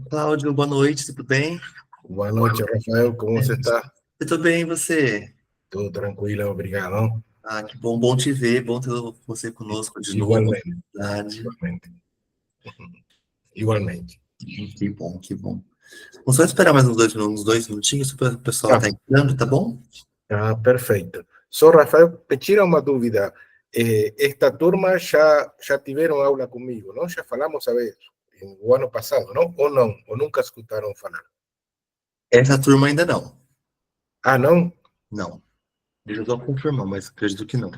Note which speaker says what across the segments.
Speaker 1: Cláudio, boa noite, tudo bem?
Speaker 2: Boa noite, Rafael. Como você está?
Speaker 1: Tudo bem, e você?
Speaker 2: Tudo tranquilo, obrigado.
Speaker 1: Ah, que bom, bom te ver, bom ter você conosco de novo.
Speaker 2: Igualmente,
Speaker 1: Verdade.
Speaker 2: igualmente, igualmente.
Speaker 1: Que bom, que bom. Vamos só esperar mais uns dois minutinhos para o pessoal
Speaker 2: Ah,
Speaker 1: tá entrando, tá bom?
Speaker 2: perfeito. Só, Rafael, me tira uma dúvida. Esta turma já tiveram aula comigo, não? Já falamos a vez, o ano passado, não? Ou não? Ou nunca escutaram falar?
Speaker 1: Essa turma ainda não.
Speaker 2: Ah, não?
Speaker 1: Não. Deixa eu só confirmar, mas acredito que não.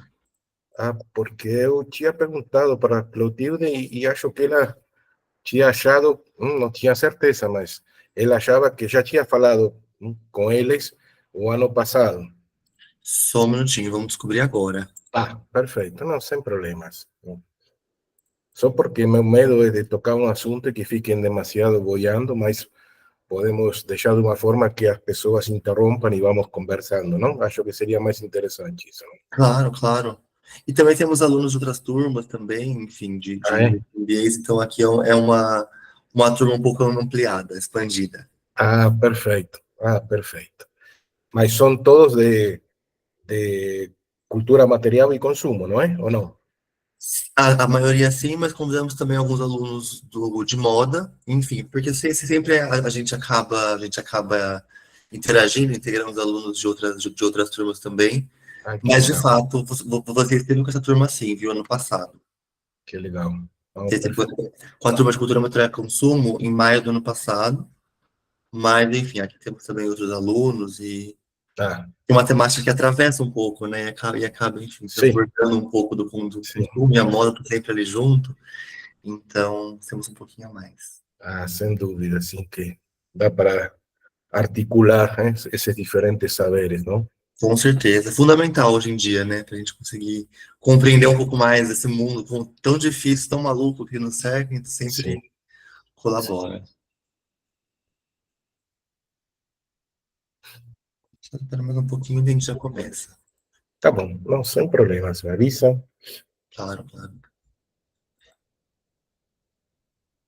Speaker 2: Ah, porque eu tinha perguntado para a Clotilde e acho que ela tinha achado, não tinha certeza, mas ela achava que já tinha falado com eles o ano passado.
Speaker 1: Só um minutinho, vamos descobrir agora.
Speaker 2: Ah, perfeito, não, sem problemas. Só porque meu medo é de tocar um assunto e que fiquem demasiado boiando, mas podemos deixar de uma forma que as pessoas interrompam e vamos conversando, não? Acho que seria mais interessante isso. Não?
Speaker 1: Claro, claro. E também temos alunos de outras turmas também, enfim,
Speaker 2: Ah, é?
Speaker 1: de MBAs, então aqui é uma turma um pouco ampliada, expandida.
Speaker 2: Ah, perfeito. Ah, perfeito. Mas são todos de cultura material e consumo, não é? Ou não?
Speaker 1: A maioria sim, mas convidamos também alguns alunos de moda, enfim, porque sempre a gente acaba interagindo, integrando os alunos de outras turmas também.
Speaker 2: Ah, que
Speaker 1: Mas, de
Speaker 2: legal,
Speaker 1: fato, você esteve com essa turma sim, viu, ano passado.
Speaker 2: que legal. Ah,
Speaker 1: Você esteve
Speaker 2: perfeito.
Speaker 1: com a turma de cultura material e consumo em maio do ano passado, mas, enfim, aqui temos também outros alunos e
Speaker 2: Ah,
Speaker 1: tem uma temática que atravessa um pouco, né, e acaba, enfim,
Speaker 2: sim,
Speaker 1: transbordando um pouco do
Speaker 2: sim.
Speaker 1: consumo e a moda tá sempre ali junto. Então, temos um pouquinho a mais.
Speaker 2: Ah, sem dúvida, sim que dá para articular, esses diferentes saberes, não?
Speaker 1: Com certeza. É fundamental hoje em dia, né? Para a gente conseguir compreender um pouco mais esse mundo tão difícil, tão maluco que nos cerca, então
Speaker 2: Sim,
Speaker 1: sempre
Speaker 2: sim.
Speaker 1: colabora. Só espera mais um pouquinho e a gente já começa.
Speaker 2: Tá bom, não, sem problemas, me avisa.
Speaker 1: Claro, claro.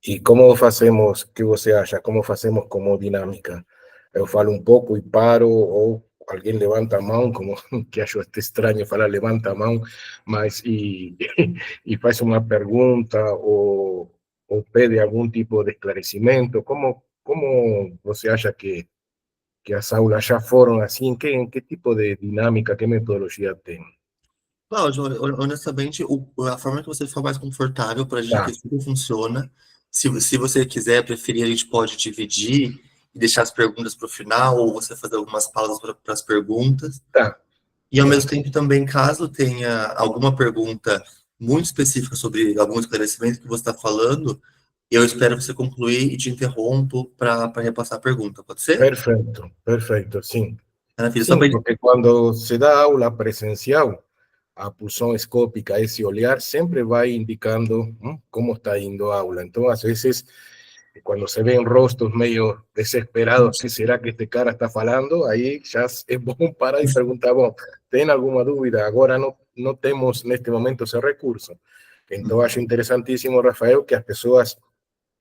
Speaker 2: E como fazemos, o que você acha? Como fazemos como dinâmica? Eu falo um pouco e paro, ou alguém levanta a mão, como que acho até estranho falar levanta a mão, mas e faz uma pergunta ou pede algum tipo de esclarecimento. Como você acha que as aulas já foram assim? Em que tipo de dinâmica, que metodologia tem?
Speaker 1: Cláudio, honestamente, a forma que você for mais confortável para a gente
Speaker 2: Tá,
Speaker 1: que tudo funciona. Se você quiser, preferir, a gente pode dividir e deixar as perguntas para o final, ou você fazer algumas pausas para as perguntas.
Speaker 2: tá,
Speaker 1: E ao mesmo
Speaker 2: tá.
Speaker 1: tempo também, caso tenha alguma pergunta muito específica sobre algum esclarecimento que você está falando, eu espero você concluir e te interrompo para repassar a pergunta, pode ser?
Speaker 2: Perfeito, perfeito, sim.
Speaker 1: Maravilha, só
Speaker 2: Sim,
Speaker 1: para
Speaker 2: porque quando se dá aula presencial, a pulsão escópica, esse olhar, sempre vai indicando como está indo a aula. Então, às vezes, quando se ven rostros meio desesperados, ¿qué será que este cara está falando? Aí já é bom parar e perguntar, bom, tem alguma dúvida? Agora não temos, neste momento, esse recurso. Então, acho interessantíssimo, Rafael, que as pessoas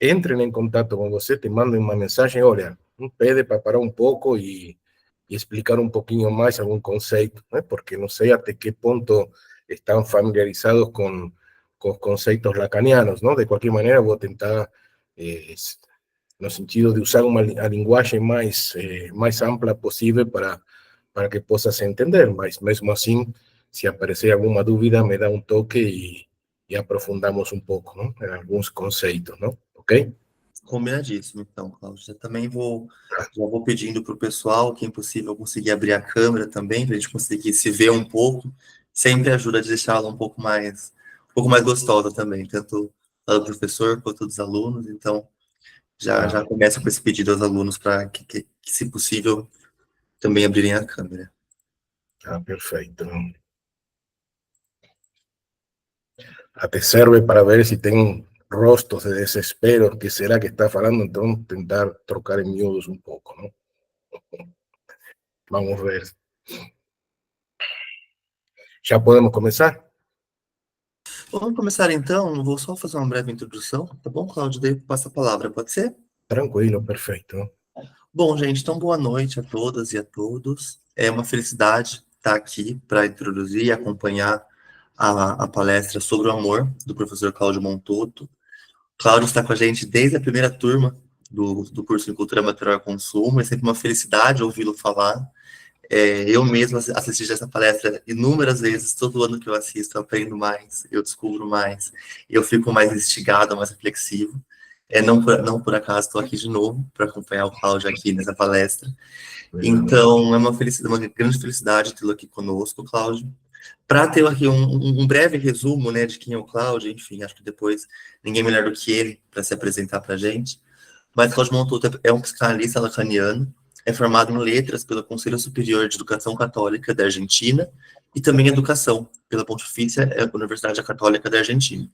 Speaker 2: entren en contacto con você, te manden uma mensagem, olha, pede para parar um pouco e explicar um pouquinho mais algum conceito, né? Porque não sei até que ponto estão familiarizados com os conceitos lacanianos, não? De qualquer maneira, vou tentar, eh, no sentido de usar a linguagem mais ampla possível para que possas entender, mas mesmo assim, se aparecer alguma dúvida, me dá um toque e aprofundamos um pouco, não? Em alguns conceitos, não? Ok?
Speaker 1: combinadíssimo, então, Cláudio. Eu também já vou pedindo para o pessoal, quem possível, conseguir abrir a câmera também, para a gente conseguir se ver um pouco. Sempre ajuda a deixar ela um pouco mais gostosa também, tanto do professor quanto dos alunos. Então,
Speaker 2: Ah,
Speaker 1: já começo com esse pedido aos alunos para que, se possível, também abrirem a câmera.
Speaker 2: perfeito. Até serve para ver se tem rostros de desespero, que será que está falando, então tentar trocar em miúdos um pouco, não? Vamos ver. Já podemos começar?
Speaker 1: Vamos começar então. Vou só fazer uma breve introdução, tá bom, Cláudio? Daí passa a palavra, pode ser?
Speaker 2: Tranquilo, perfeito.
Speaker 1: Bom, gente, então boa noite a todas e a todos. É uma felicidade estar aqui para introduzir e acompanhar a palestra sobre o amor do professor Cláudio Montoto. Cláudio está com a gente desde a primeira turma do curso de Cultura Material e Consumo. É sempre uma felicidade ouvi-lo falar. Eu mesmo assisti essa palestra inúmeras vezes. Todo ano que eu assisto, eu aprendo mais, eu descubro mais, eu fico mais instigado, mais reflexivo. Não por acaso estou aqui de novo para acompanhar o Cláudio aqui nessa palestra. Então, é uma felicidade, uma grande felicidade tê-lo aqui conosco, Cláudio. Para ter aqui um breve resumo, né, de quem é o Cláudio, enfim, acho que depois ninguém melhor do que ele para se apresentar para a gente. Mas Cláudio Montoto é um psicanalista lacaniano, é formado em letras pelo Conselho Superior de Educação Católica da Argentina e também em educação pela Pontifícia Universidade Católica da Argentina.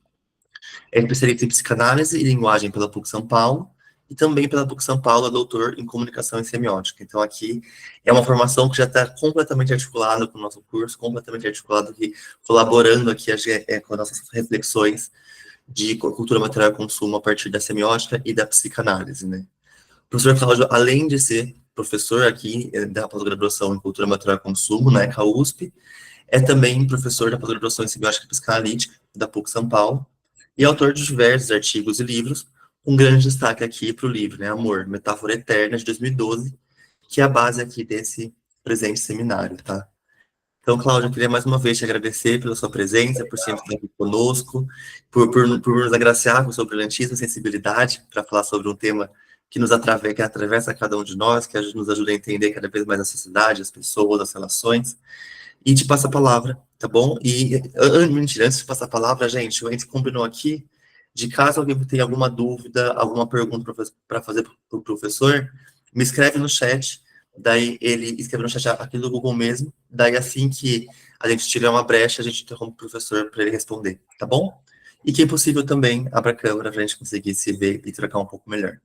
Speaker 1: É especialista em psicanálise e linguagem pela PUC São Paulo e também pela PUC São Paulo é doutor em comunicação e semiótica. Então aqui é uma formação que já está completamente articulada com o nosso curso, completamente articulado aqui, colaborando aqui com as nossas reflexões de cultura material e consumo a partir da semiótica e da psicanálise, né? O professor Cláudio, além de ser professor aqui da pós-graduação em cultura material e consumo, na ECA USP, é também professor da pós-graduação em semiótica e psicanalítica da PUC São Paulo e autor de diversos artigos e livros, com grande destaque aqui para o livro, né, Amor, Metáfora Eterna, de 2012, que é a base aqui desse presente seminário, tá? Então, Cláudio, eu queria mais uma vez te agradecer pela sua presença, por sempre estar aqui conosco, por nos agraciar com sua brilhantíssima sensibilidade para falar sobre um tema que atravessa cada um de nós, que nos ajuda a entender cada vez mais a sociedade, as pessoas, as relações, e te passa a palavra, tá bom? Mentira, antes de passar a palavra, gente, a gente combinou aqui, de caso alguém tenha alguma dúvida, alguma pergunta para fazer para o professor, me escreve no chat, daí ele escreve no chat aqui do Google mesmo, daí assim que a gente tiver uma brecha, a gente interrompe o professor para ele responder, tá bom? E que é possível também, abra a câmera para a gente conseguir se ver e trocar um pouco melhor.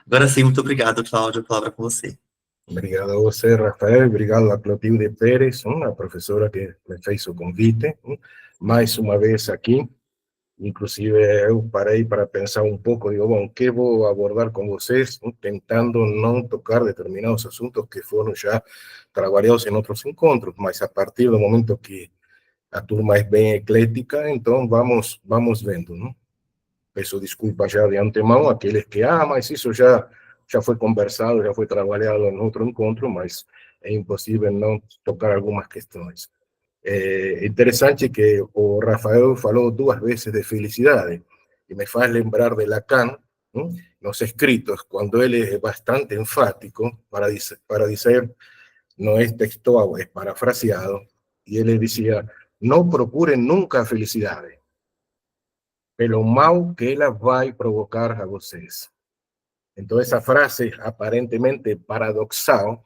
Speaker 1: Agora sim, muito obrigado, Cláudio, a palavra é com você.
Speaker 2: Obrigado a você, Rafael. Obrigado a Clotilde Pérez, a professora que me fez o convite. Mais uma vez aqui. Inclusive, eu parei para pensar um pouco, digo, bom, o que vou abordar com vocês, tentando não tocar determinados assuntos que foram já trabalhados em outros encontros, mas a partir do momento que a turma é bem eclética, então vamos vendo, não? Peço desculpa já de antemão àqueles que, mas isso já foi conversado, já foi trabalhado em outro encontro, mas é impossível não tocar algumas questões. É interessante que o Rafael falou duas vezes de felicidade, e me faz lembrar de Lacan, nos escritos, quando ele é bastante enfático para dizer, não é textual, é parafraseado, e ele dizia, não procurem nunca a felicidade, pelo mal que ela vai provocar a vocês. Então, essa frase aparentemente paradoxal,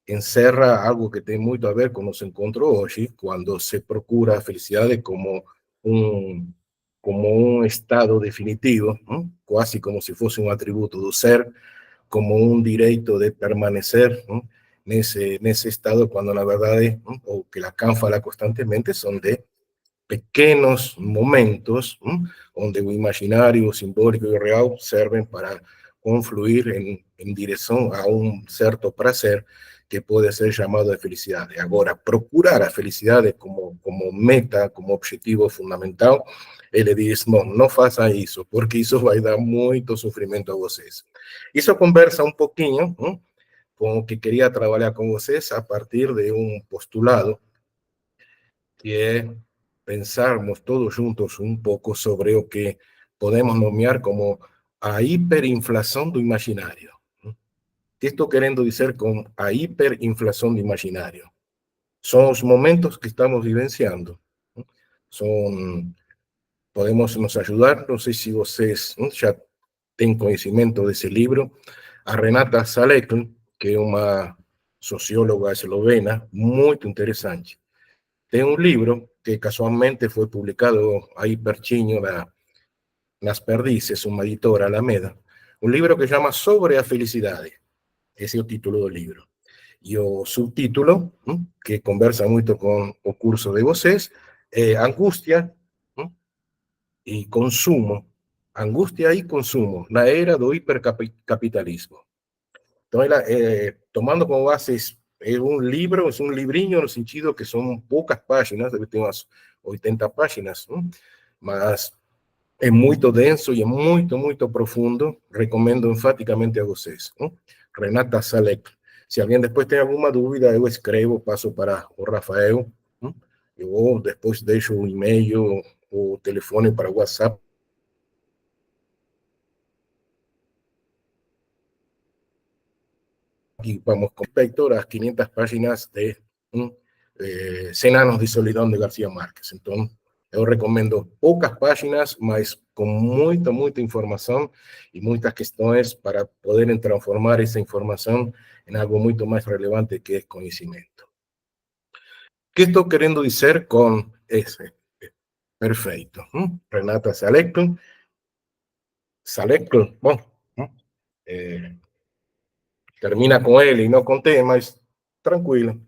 Speaker 2: encerra algo que tem muito a ver com o encontro hoje, quando se procura a felicidade como um estado definitivo, quase como se fosse um atributo do ser, como um direito de permanecer nesse estado, quando na verdade, o que Lacan fala constantemente, são de pequenos momentos onde o imaginário, o simbólico e o real servem para confluir em direção a um certo prazer que pode ser chamado de felicidade. Agora, procurar a felicidade como meta, como objetivo fundamental, ele diz, não façam isso, porque isso vai dar muito sofrimento a vocês. Isso conversa um pouquinho com o que queria trabalhar com vocês a partir de um postulado que é pensarmos todos juntos un poco sobre lo que podemos nomear como a hiperinflación do imaginario. ¿Qué estoy queriendo decir con a hiperinflación do imaginario? Son los momentos que estamos vivenciando. Podemos nos ayudar, no sé si ustedes ya tienen conocimiento de ese libro, a Renata Salekl, que es una socióloga eslovena, muy interesante. Tem um livro que casualmente foi publicado aí pertinho nas Perdizes, uma editora Alameda, um livro que chama Sobre a Felicidade. Esse é o título do livro. E o subtítulo, que conversa muito com o curso de vocês, é Angústia e Consumo, angústia e consumo na era do hipercapitalismo. Então, tomando como base un libro, es un librinho no sentido que son pocas páginas, debe ter umas 80 páginas, mas é muito denso e é muito, muito profundo. Recomendo enfaticamente a vocês. Renata Salek. Se alguém depois tem alguma dúvida, eu escrevo, passo para o Rafael. Eu depois deixo o e-mail, o telefone para o WhatsApp. Aquí vamos con respecto a las 500 páginas de 100 anos de solidão de García Márquez. Então, eu recomendo poucas páginas, mas com muita, muita informação e muitas questões para poderem transformar essa informação em algo muito mais relevante que é conhecimento. O que estou querendo dizer com esse? Perfeito. Renata Salekl. Bom, termina com ele e não com T, mas tranquilo.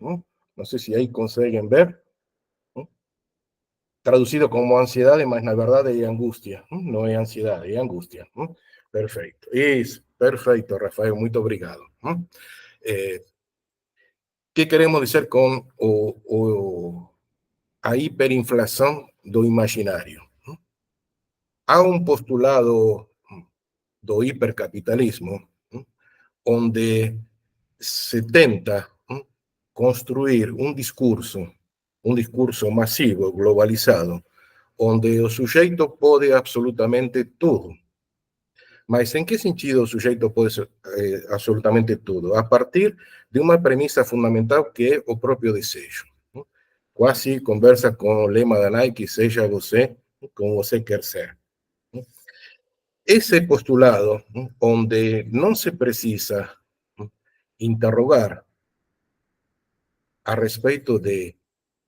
Speaker 2: Não sei se aí conseguem ver. Traducido como ansiedade, mas na verdade é angústia. Não é ansiedade, é angústia. Perfeito. Isso, perfeito, Rafael, muito obrigado. Que queremos dizer com a hiperinflação do imaginário? Há um postulado do hipercapitalismo onde se tenta construir um discurso massivo, globalizado, onde o sujeito pode absolutamente tudo. Mas em que sentido o sujeito pode absolutamente tudo? A partir de uma premissa fundamental que é o próprio desejo. Quase conversa com o lema da Nike, seja você como você quer ser. Esse postulado, onde não se precisa interrogar a respeito de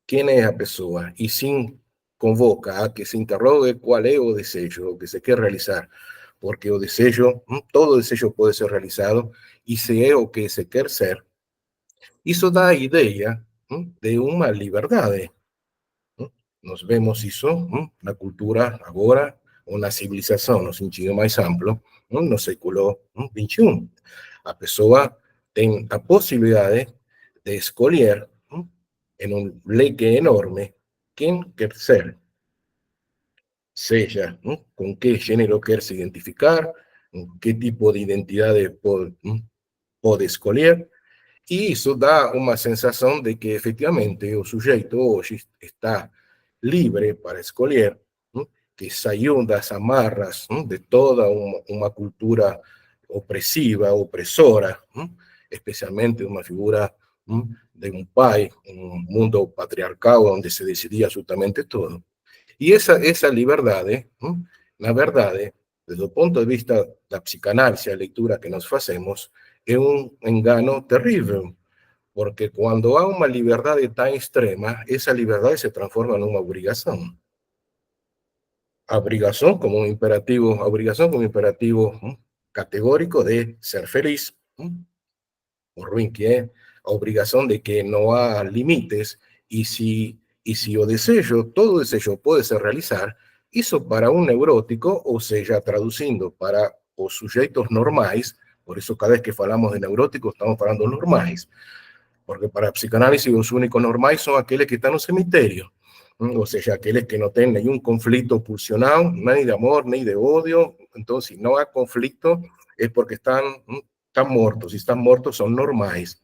Speaker 2: quem é a pessoa, e sim convoca a que se interrogue qual é o desejo, o que se quer realizar, porque o desejo, todo desejo pode ser realizado, e se é o que se quer ser, isso dá a ideia de uma liberdade. Nós vemos isso na cultura agora, ou na civilização, no sentido mais amplo, no século XXI. A pessoa tem a possibilidade de escolher em um leque enorme quem quer ser, seja com que gênero quer se identificar, que tipo de identidade pode escolher, e isso dá uma sensação de que efetivamente o sujeito hoje está livre para escolher, que saiu das amarras de toda uma cultura opressiva, opressora, especialmente uma figura de um pai, um mundo patriarcal onde se decidia absolutamente tudo. E essa liberdade, na verdade, desde o ponto de vista da psicanálise, a leitura que nós fazemos, é um engano terrível, porque quando há uma liberdade tão extrema, essa liberdade se transforma numa obrigação. A obrigação como um imperativo categórico de ser feliz, o ruim que é a obrigação de que não há limites, e se o desejo, todo desejo pode se realizar, isso para um neurótico, ou seja, traduzindo para os sujeitos normais, por isso cada vez que falamos de neuróticos estamos falando normais, porque para a psicanálise os únicos normais são aqueles que estão no cemitério, ou seja, aqueles que não têm nenhum conflito pulsional, nem de amor, nem de ódio. Então, se não há conflito, é porque estão mortos. Se estão mortos, são normais.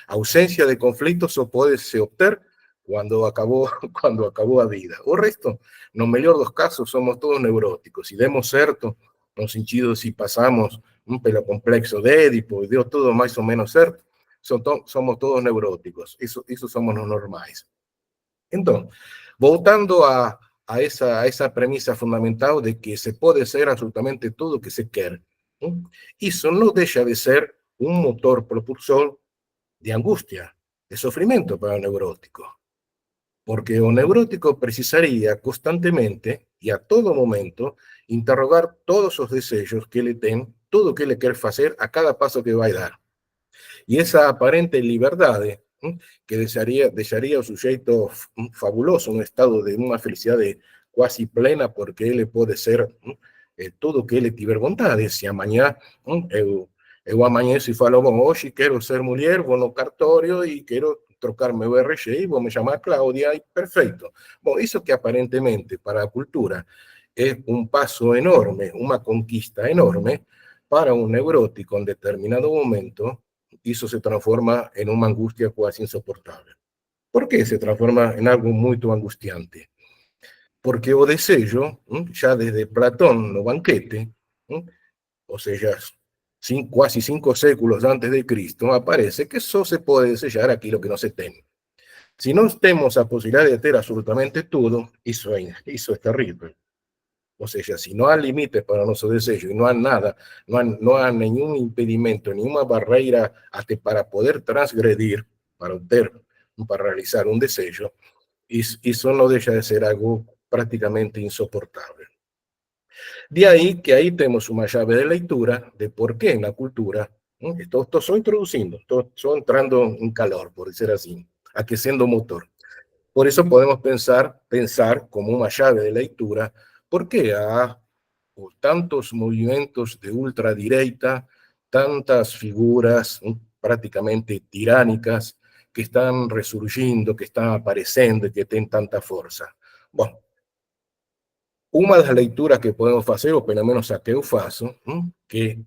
Speaker 2: A ausência de conflito só pode se obter quando acabou a vida. O resto, no melhor dos casos, somos todos neuróticos. E demos certo, no sentido, se passamos pelo complexo de Édipo e deu tudo mais ou menos certo, somos todos neuróticos. Isso somos os normais. Então, voltando a essa premissa fundamental de que se pode ser absolutamente tudo o que se quer, isso não deixa de ser um motor propulsor de angústia, de sofrimento para o neurótico. Porque o neurótico precisaria constantemente e a todo momento interrogar todos os desejos que ele tem, tudo o que ele quer fazer a cada passo que vai dar. E essa aparente liberdade que deixaria o sujeito fabuloso, um estado de uma felicidade quase plena, porque ele pode ser tudo que ele tiver vontade. Se amanhã eu amanheço e falo, bom, hoje quero ser mulher, vou no cartório e quero trocar meu RG e vou me chamar Cláudia, e perfeito. Bom, isso que aparentemente para a cultura é um passo enorme, uma conquista enorme, para um neurótico em determinado momento, isso se transforma em uma angústia quase insuportável. Por que se transforma em algo muito angustiante? Porque o desejo, já desde Platón no banquete, ou seja, quase 5 séculos antes de Cristo, aparece que só se pode desejar aquilo que não se tem. Se nós temos a possibilidade de ter absolutamente tudo, isso é terrível. Ou seja, si no hay límites para nuestro deseo y no hay nada, no hay ningún impedimento, ninguna barrera hasta para poder transgredir, para realizar un deseo, eso no deja de ser algo prácticamente insoportable. De ahí que ahí tenemos una llave de lectura de por qué en la cultura, esto estoy introduciendo, estoy entrando en calor, por decir así, aqueciendo motor. Por eso podemos pensar como una llave de lectura por qué tantos movimientos de ultraderecha, tantas figuras prácticamente tiránicas que están resurgiendo, que están apareciendo y que tienen tanta fuerza. Bueno, una de las lecturas que podemos hacer, o pelo menos a que eu faço, que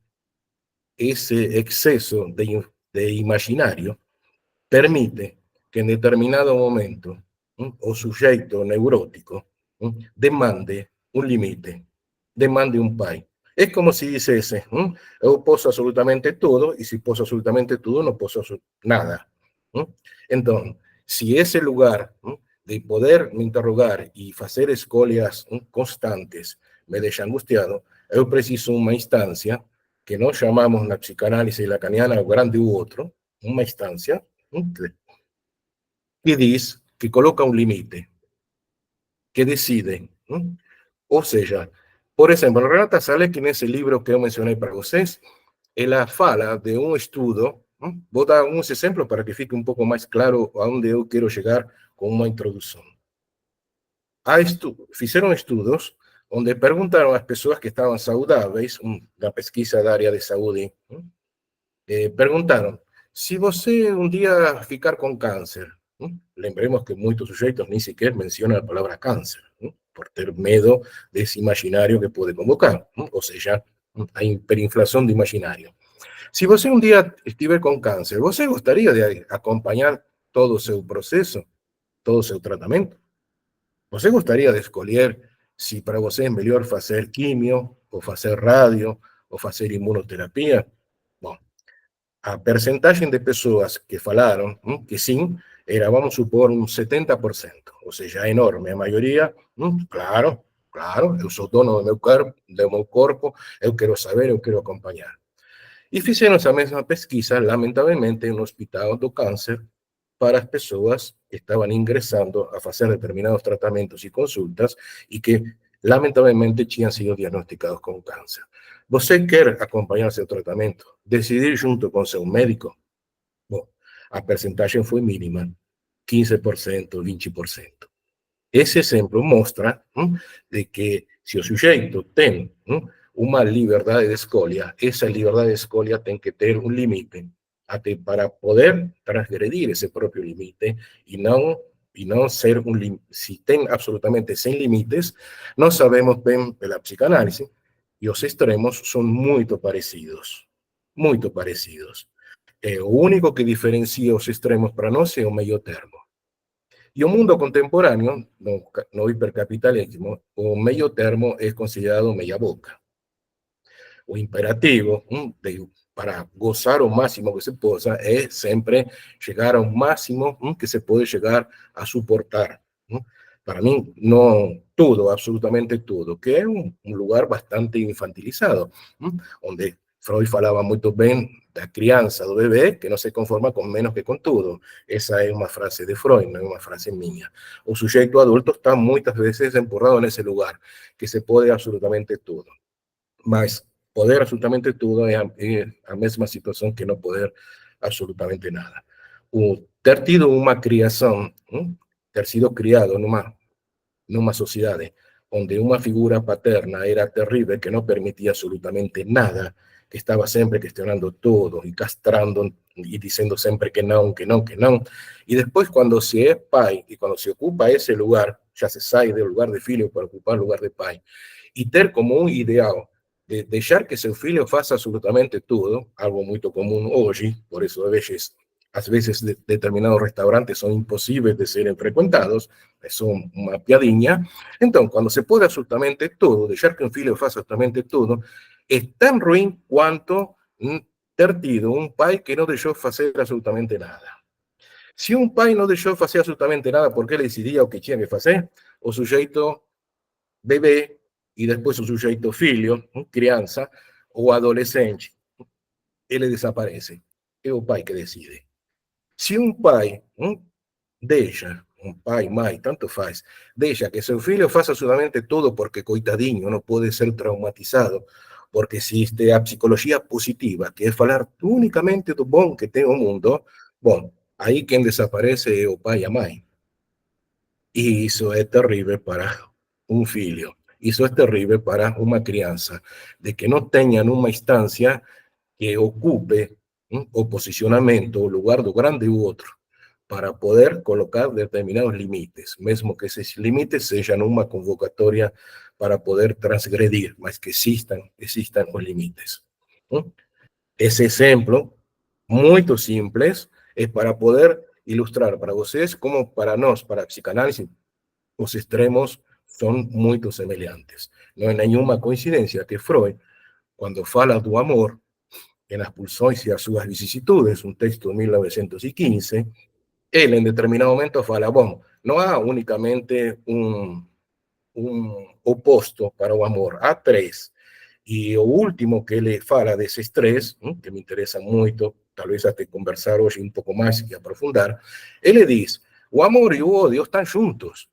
Speaker 2: ese exceso de imaginario permite que en determinado momento o sujeito neurótico demande un limite, demande un pai. Es como si dissesse, eu posso absolutamente todo, y si posso absolutamente todo, no posso nada. Entonces, si ese lugar de poder me interrogar y hacer escolhas constantes me deixa angustiado, eu preciso uma instancia que nós chamamos na psicanálise lacaniana o grande u outro, uma instancia que diz, que coloca un límite, que decide. O sea, por ejemplo, Renata Salek, en ese libro que yo mencioné para ustedes, ella fala de un estudio, voy a dar unos ejemplos para que fique un poco más claro a dónde yo quiero llegar con una introducción. Hicieron estudios donde preguntaron a las personas que estaban saludables, una pesquisa de área de salud, perguntaram: se você um dia ficar com câncer, lembremos que muitos sujeitos nem sequer mencionam a palavra câncer, por ter medo desse imaginário que pode convocar, ou seja, a hiperinflação do imaginário. Se você um dia estiver com câncer, você gostaria de acompanhar todo o seu processo, todo o seu tratamento? Você gostaria de escolher se para você é melhor fazer quimio, ou fazer radio, ou fazer imunoterapia? Bom, a percentagem de pessoas que falaram que sim, era, vamos supor, um 70%, ou seja, enorme. A maioria, claro, eu sou dono do meu corpo, eu quero saber, eu quero acompanhar. E fizeram essa mesma pesquisa, lamentavelmente, no Hospital do Câncer, para as pessoas que estavam ingressando a fazer determinados tratamentos e consultas e que, lamentavelmente, tinham sido diagnosticados com câncer. Você quer acompanhar seu tratamento? Decidir junto com seu médico? Bom, a percentagem foi mínima, 15%, 20%. Esse exemplo mostra de que se o sujeito tem uma liberdade de escolha, essa liberdade de escolha tem que ter um limite, até para poder transgredir esse próprio limite e não ser se tem absolutamente sem limites, nós sabemos bem pela psicanálise e os extremos são muito parecidos, muito parecidos. O único que diferencia os extremos para nós é o meio termo. E o mundo contemporâneo, no hipercapitalismo, o meio termo é considerado meia boca. O imperativo para gozar o máximo que se possa é sempre chegar ao máximo que se pode chegar a suportar. Para mim, não tudo, absolutamente tudo, que é um lugar bastante infantilizado, onde Freud falava muito bem da criança, do bebê, que não se conforma com menos que com tudo. Essa é uma frase de Freud, não é uma frase minha. O sujeito adulto está muitas vezes empurrado nesse lugar, que se pode absolutamente tudo. Mas poder absolutamente tudo é a mesma situação que não poder absolutamente nada. O ter tido uma criação, ter sido criado numa sociedade onde uma figura paterna era terrível, que não permitia absolutamente nada, que estava sempre questionando tudo e castrando e dizendo sempre que não, que não, que não. E depois, quando se é pai e quando se ocupa esse lugar, já se sai do lugar de filho para ocupar o lugar de pai, e ter como um ideal de deixar que seu filho faça absolutamente tudo, algo muito comum hoje, por isso às vezes determinados restaurantes são impossíveis de serem frequentados, são uma piadinha. Então, quando se pode absolutamente tudo, deixar que um filho faça absolutamente tudo, é tão ruim quanto ter tido um pai que não deixou fazer absolutamente nada. Se um pai não deixou fazer absolutamente nada porque ele decidia o que tinha que fazer, o sujeito bebê e depois o sujeito filho, criança ou adolescente, ele desaparece. É o pai que decide. Se um pai deixa, um pai, mãe, tanto faz, deixa que seu filho faça absolutamente tudo porque, coitadinho, não pode ser traumatizado, porque existe a psicologia positiva, que é falar unicamente do bom que tem o mundo, bom, aí quem desaparece é o pai e a mãe. E isso é terrível para um filho. Isso é terrível para uma criança, de que não tenha uma instância que ocupe o posicionamento, o lugar do grande o outro, para poder colocar determinados limites, mesmo que esses limites sejam uma convocatória para poder transgredir, mas que existam os limites. Esse exemplo, muito simples, é para poder ilustrar para vocês como para nós, para a psicanálise, os extremos são muito semelhantes. Não é nenhuma coincidência que Freud, quando fala do amor, en las pulsiones y a sus vicisitudes, un texto de 1915, él en determinado momento fala, bom, no há únicamente un oposto para o amor, há três. E o último que ele fala desses três, que me interessa muito, talvez até conversar hoje um pouco mais e aprofundar, ele diz, o amor e o ódio estão juntos.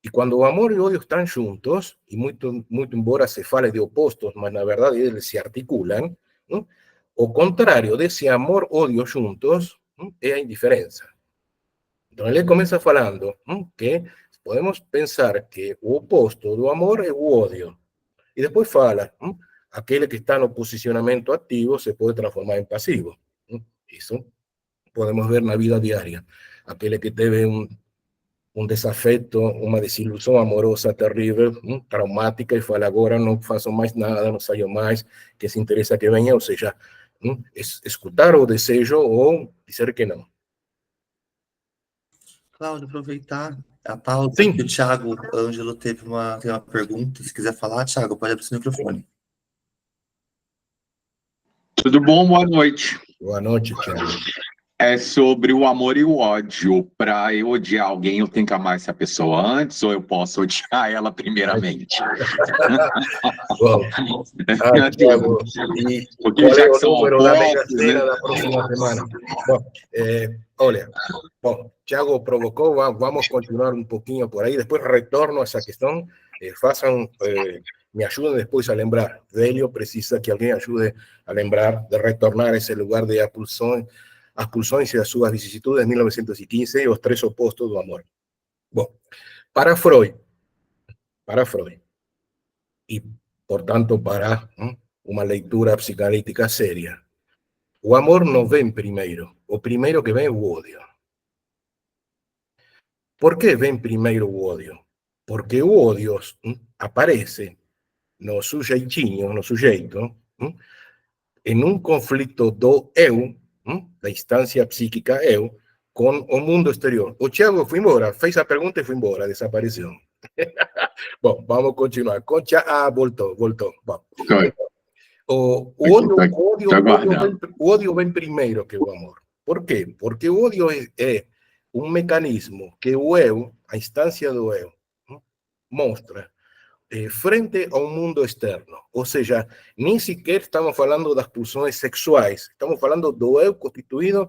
Speaker 2: E quando o amor e o ódio estão juntos, e muito embora se fale de opostos, mas na verdade eles se articulam, o contrário desse amor-ódio juntos é a indiferença. Então ele começa falando que podemos pensar que o oposto do amor é o ódio. E depois fala, aquele que está no posicionamento ativo se pode transformar em passivo. Isso podemos ver na vida diária. Aquele que teve um desafeto, uma desilusão amorosa terrível, traumática, e fala, agora não faço mais nada, não saio mais, que se interessa que venha, ou seja, escutar o desejo ou dizer que não.
Speaker 1: Cláudio, aproveitar a pausa,
Speaker 2: Sim.
Speaker 1: que o Thiago Ângelo tem uma pergunta. Se quiser falar, Thiago, pode abrir seu microfone.
Speaker 3: Tudo bom? Boa noite.
Speaker 2: Boa noite, Thiago.
Speaker 3: É sobre o amor e o ódio. Para eu odiar alguém, eu tenho que amar essa pessoa antes ou eu posso odiar ela primeiramente?
Speaker 2: Bom, Thiago, e
Speaker 3: porque
Speaker 2: qual
Speaker 3: já
Speaker 2: é
Speaker 3: que
Speaker 2: o
Speaker 3: são
Speaker 2: número da
Speaker 3: opostos,
Speaker 2: Mega Sena
Speaker 3: né?
Speaker 2: da próxima semana? Bom, olha, bom, Thiago provocou, vamos continuar um pouquinho por aí, depois retorno a essa questão, me ajudem depois a lembrar. Velho precisa que alguém ajude a lembrar de retornar a esse lugar de as pulsões e as suas vicissitudes de 1915 e os três opostos do amor. Bom, para Freud, e, portanto, para uma leitura psicanalítica séria, o amor não vem primeiro. O primeiro que vem é o ódio. Por que vem primeiro o ódio? Porque o ódio aparece no sujeitinho, no sujeito, em um conflito do eu, da instância psíquica eu, com o mundo exterior. O Thiago foi embora, fez a pergunta e foi embora, desapareceu. Bom, vamos continuar. Voltou. Bom, o ódio vem primeiro que o amor. Por quê? Porque o ódio é um mecanismo que o eu, a instância do eu, mostra frente a um mundo externo. Ou seja, nem sequer estamos falando das pulsões sexuais, estamos falando do eu constituído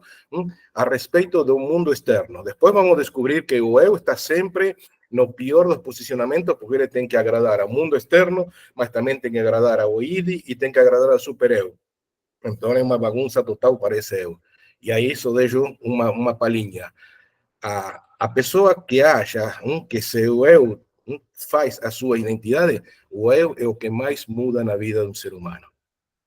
Speaker 2: a respeito do mundo externo. Depois vamos descobrir que o eu está sempre no pior dos posicionamentos, porque ele tem que agradar ao mundo externo, mas também tem que agradar ao id e tem que agradar ao super-eu. Então é uma bagunça total para esse eu. E aí só deixo uma palhinha. A pessoa que acha que seu eu faz a sua identidade, o eu é o que mais muda na vida de um ser humano.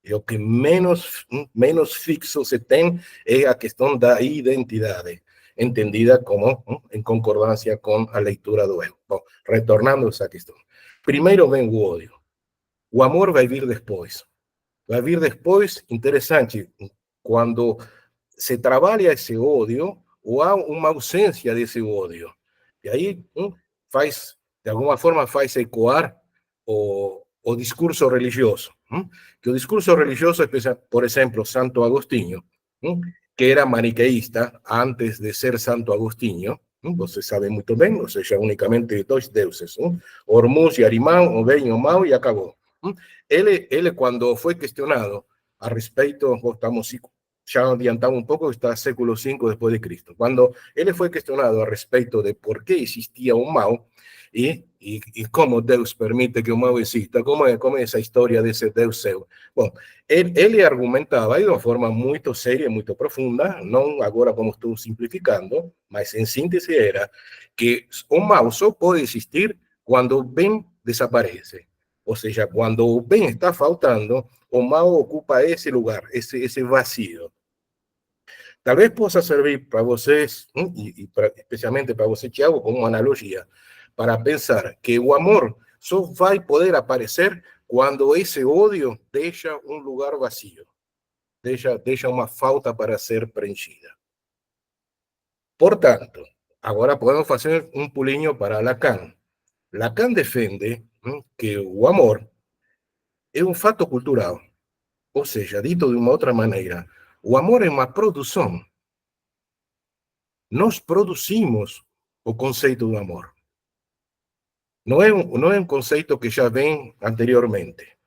Speaker 2: É o que menos fixo se tem é a questão da identidade, entendida como em concordância com a leitura do eu. Bom, retornando a essa questão. Primeiro vem o ódio. O amor vai vir depois. Vai vir depois, interessante, quando se trabalha esse ódio ou há uma ausência desse ódio. E aí faz, de alguma forma, faz ecoar o discurso religioso. Que o discurso religioso, por exemplo, Santo Agostinho, que era maniqueísta antes de ser Santo Agostinho, você sabe muito bem, ou seja, unicamente dois deuses, Hormuz e Arimão, o bem e o mal, e acabou. Ele, quando foi questionado a respeito, estamos ya adiantamos un poco, está século V después de Cristo. Cuando él fue cuestionado al respecto de por qué existía un mal y cómo Dios permite que un mal exista, cómo es esa historia de ese Deus seu. Bueno, él argumentaba de una forma muy seria, muy profunda, no ahora como estoy simplificando, mas en síntesis era que un mal solo puede existir cuando o bem desaparece. Ou seja, quando o bem está faltando, o mal ocupa esse lugar, esse vazio. Talvez possa servir para vocês, especialmente para você, Tiago, como uma analogia, para pensar que o amor só vai poder aparecer quando esse ódio deixa um lugar vazio, deixa uma falta para ser preenchida. Portanto, agora podemos fazer um pulinho para Lacan. Lacan defende que o amor é um fato cultural. Ou seja, dito de uma outra maneira, o amor é uma produção. Nós produzimos o conceito do amor. Não é um conceito que já vem anteriormente.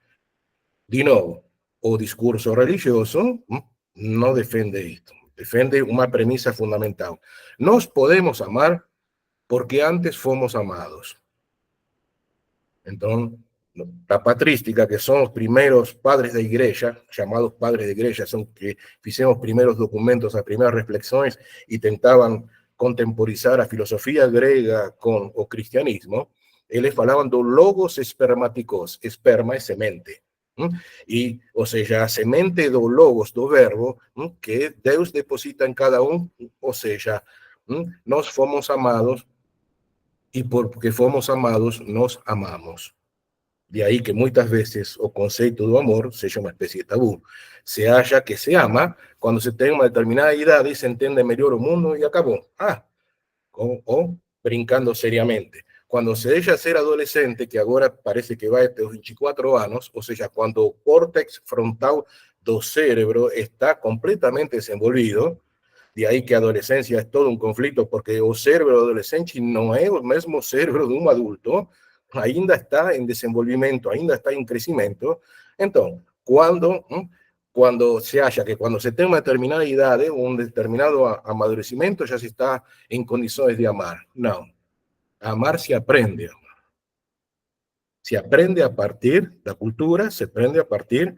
Speaker 2: De novo, o discurso religioso não defende isto. Defende uma premissa fundamental. Nós podemos amar porque antes fomos amados. Então, la patrística, que son los primeros padres de iglesia, llamados padres de iglesia, son que hicimos primeros documentos, las primeras reflexiones y intentaban contemporizar a filosofía griega con o cristianismo, ellos falaban de logos espermáticos, esperma es semente. Y, o sea, a semente do logos, do verbo, que Deus deposita en cada uno, o sea, nos fomos amados y porque fomos amados, nos amamos. De ahí que muchas veces o conceito do amor seja uma espécie de tabú. Se acha que se ama quando se tem uma determinada idade e se entende melhor o mundo e acabou. Ou brincando seriamente. Quando se deixa ser adolescente, que agora parece que vai até os 24 anos, ou seja, quando o córtex frontal do cérebro está completamente desenvolvido, de aí que a adolescência é todo um conflito, porque o cérebro do adolescente não é o mesmo cérebro de um adulto, ainda está em desenvolvimento, ainda está em crescimento. Então, quando se acha que quando se tem uma determinada idade, um determinado amadurecimento, já se está em condições de amar. Não. Amar se aprende. Se aprende a partir da cultura, se aprende a partir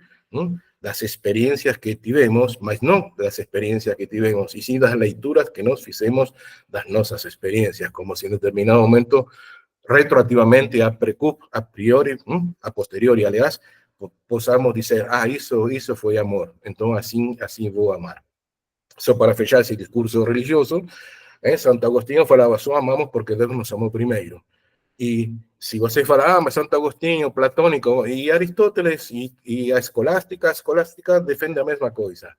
Speaker 2: das experiências que tivemos, mas não das experiências que tivemos, e sim das leituras que nós fizemos das nossas experiências, como se em determinado momento retroativamente a priori, a posteriori, aliás, possamos dizer, isso foi amor, então assim vou amar. Só para fechar esse discurso religioso, Santo Agostinho falava, só amamos porque Deus nos amou primeiro. E se você falar, mas Santo Agostinho, platônico, e Aristóteles, e a escolástica defende a mesma coisa.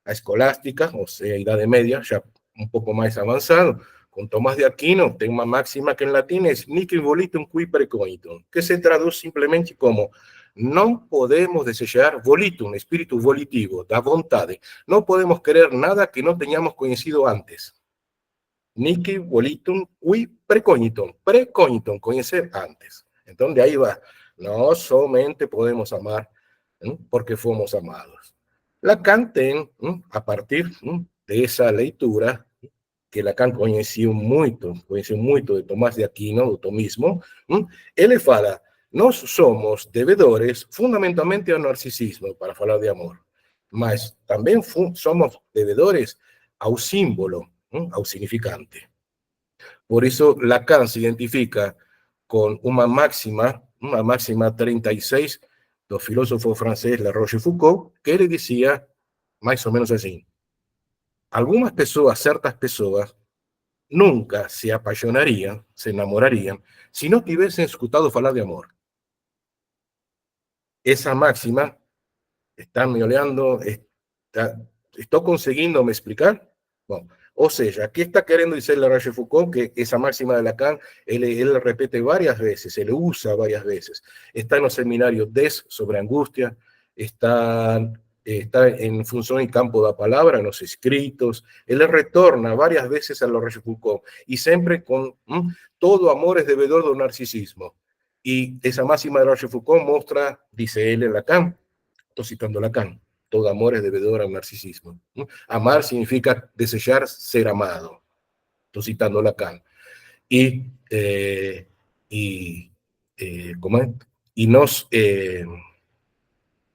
Speaker 2: A escolástica, ou seja, a Idade Média, já um pouco mais avançado, com Tomás de Aquino, tem uma máxima que em latim é nihil volitum qui precognitum, que se traduz simplesmente como não podemos desejar volitum, espírito volitivo, da vontade. Não podemos querer nada que não tenhamos conhecido antes. Nihil volitum qui precognitum, conhecer antes. Então, de aí vai. Nós somente podemos amar porque fomos amados. Lacan tem, a partir dessa leitura, que Lacan conheceu muito de Tomás de Aquino, do tomismo, ele fala, nós somos devedores fundamentalmente ao narcisismo, para falar de amor, mas também somos devedores ao símbolo, ao significante. Por isso, Lacan se identifica com uma máxima 36 do filósofo francês La Rochefoucauld, que ele dizia mais ou menos assim: algumas pessoas, certas pessoas, nunca se apaixonariam, se enamorariam, se não tivessem escutado falar de amor. Essa máxima, están me olhando, estou conseguindo me explicar? Bom, ou seja, aqui está querendo dizer La Rochefoucauld que essa máxima de Lacan, ele repete várias vezes, ele usa várias vezes. Está no seminário 10 sobre angústia, está en función y campo da palabra, en los escritos. Él retorna varias veces a La Rochefoucauld y siempre con todo amor es devedor del narcisismo. Y esa máxima de La Rochefoucauld muestra, dice él en Lacan, estoy citando Lacan, todo amor es devedor al narcisismo. Amar significa desear ser amado. Estoy citando Lacan. Y, ¿cómo es? Y nos... de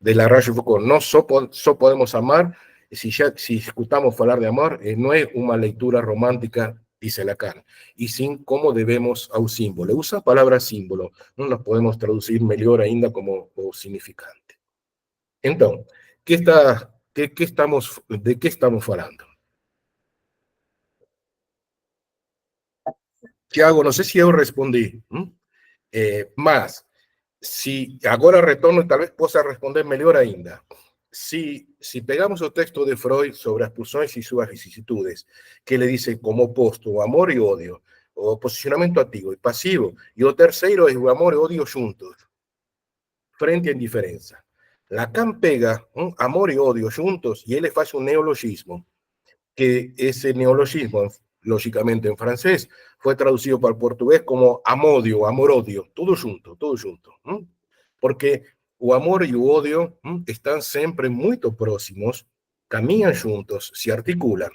Speaker 2: La Rochefoucauld, no só podemos amar, si escutamos falar de amor, no es una lectura romántica, dice Lacan, y sin cómo debemos ao símbolo. Usa a palavra símbolo, não nos podemos traducir melhor ainda como o significante. Então, de que estamos falando? Tiago, não sei se eu respondi, mas si agora retorno, tal vez possa responder melhor ainda. Si pegamos el texto de Freud sobre las pulsiones y sus vicisitudes, que le dice como opuesto amor y odio, o posicionamiento activo y pasivo, y el tercero es amor y odio juntos, frente a indiferencia. Lacan pega amor y odio juntos y él le hace un neologismo, que ese neologismo, lógicamente en francés, fue traducido para el portugués como amodio, amor-odio, todo junto, todo junto. Porque o amor e o odio estão sempre muito próximos, caminham juntos, se articulam.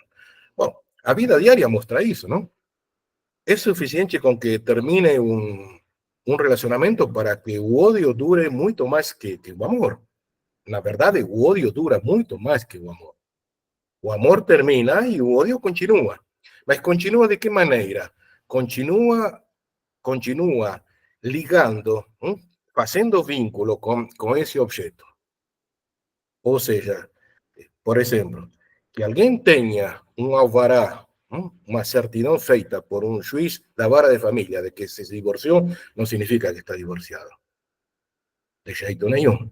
Speaker 2: Bom, a vida diária mostra isso, não? É suficiente com que termine um relacionamento para que o ódio dure muito mais que o amor. Na verdade, o ódio dura muito mais que o amor. O amor termina e o ódio continua. Mas continua de que maneira? Continua ligando, fazendo vínculo com esse objeto. Ou seja, por exemplo, que alguém tenha um alvará, uma certidão feita por um juiz da vara de família de que se divorciou, não significa que está divorciado. De jeito nenhum.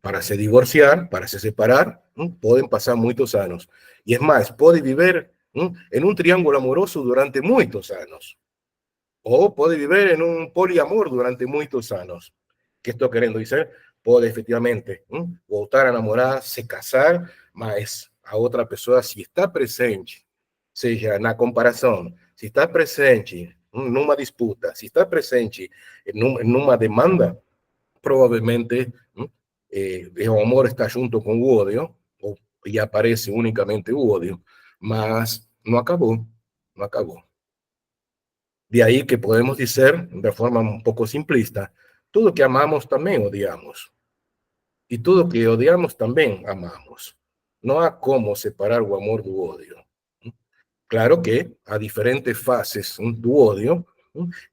Speaker 2: Para se divorciar, para se separar, podem passar muitos anos. E é mais, pode viver em um triângulo amoroso durante muitos anos. Ou pode viver em um poliamor durante muitos anos. Que estou querendo dizer? Pode efetivamente voltar a namorar, se casar, mas a outra pessoa, se está presente, seja na comparação, se está presente numa disputa, se está presente numa demanda, provavelmente o amor está junto com o ódio, e aparece unicamente o ódio, mas não acabou, não acabou. De ahí que podemos decir, de forma un poco simplista, todo que amamos también odiamos. Y todo que odiamos también amamos. No hay cómo separar o amor do odio. Claro que hay diferentes fases do odio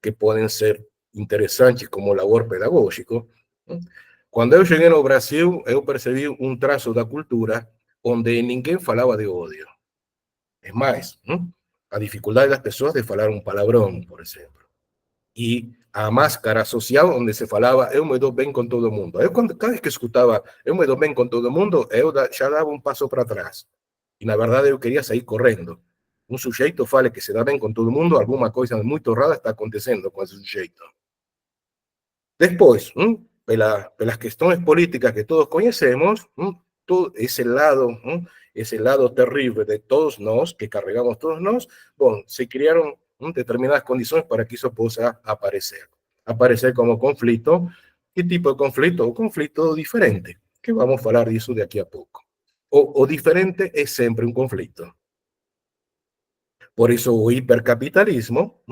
Speaker 2: que pueden ser interesantes como labor pedagógico. Cuando yo llegué no Brasil, yo percibí un trazo da cultura onde ninguém falava de odio. Es más, a dificuldade das pessoas de falar um palavrão, por exemplo. E a máscara social, onde se falava, eu me dou bem com todo mundo. Cada vez que escutava, eu me dou bem com todo mundo, eu já dava um passo para trás. E, na verdade, eu queria sair correndo. Um sujeito fala que se dá bem com todo mundo, alguma coisa muito errada está acontecendo com esse sujeito. Depois, pelas questões políticas que todos conhecemos, todo ese lado terrible de todos nos, que carregamos todos nos, bueno, se crearon determinadas condiciones para que eso pueda aparecer. Aparecer como conflicto. ¿Qué tipo de conflicto? Un conflicto diferente, que vamos a hablar de eso de aquí a poco. O diferente es siempre un conflicto. Por eso o hipercapitalismo,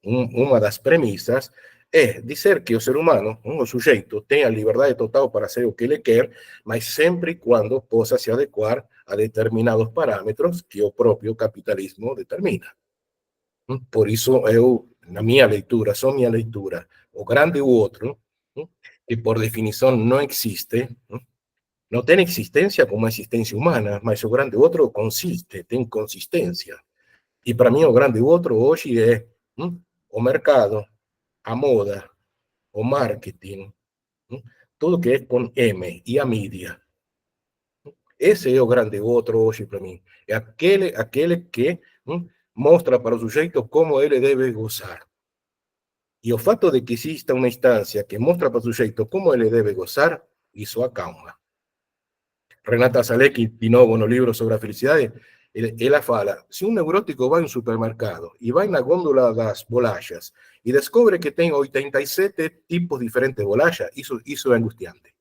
Speaker 2: uma das premisas, é dizer que o ser humano, o sujeito, tem a liberdade total para ser o que ele quer, mas sempre e quando possa se adequar a determinados parâmetros que o próprio capitalismo determina. Por isso, eu, na minha leitura, só minha leitura, o grande o outro, que por definição não existe, não tem existência como a existência humana, mas o grande outro consiste, tem consistência. E para mim, o grande outro hoje é o mercado, a moda, o marketing, tudo que é com M e a mídia. Esse é o grande outro hoje para mim. É aquele que mostra para o sujeito como ele deve gozar. E o fato de que exista uma instância que mostra para o sujeito como ele deve gozar, isso acalma. Renata Zalewski, de novo, no livro sobre a felicidade, ela fala, se um neurótico vai a um supermercado e vai na gôndola das bolachas e descobre que tem 87 tipos diferentes de bolacha, isso é angustiante.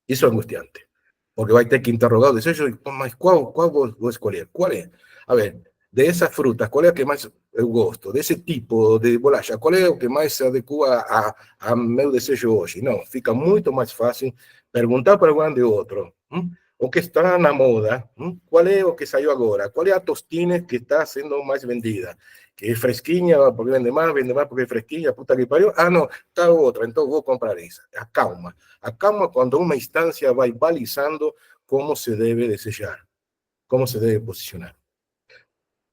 Speaker 2: Isso é angustiante. Porque vai ter que interrogar o desejo, mas qual vou escolher? Qual é? A ver, de essas frutas, qual é a que mais eu gosto? Desse tipo de bolacha, qual é o que mais se adequa a meu desejo hoje? Não, fica muito mais fácil perguntar para um de outro. O que está na moda? Qual é o que saiu agora? Qual é a tostine que está sendo mais vendida? Que é fresquinha, porque vende mais porque é fresquinha, puta que pariu. Ah, não, está outra, então vou comprar essa. Acalma. Acalma quando uma instância vai balizando como se debe desejar, como se debe posicionar.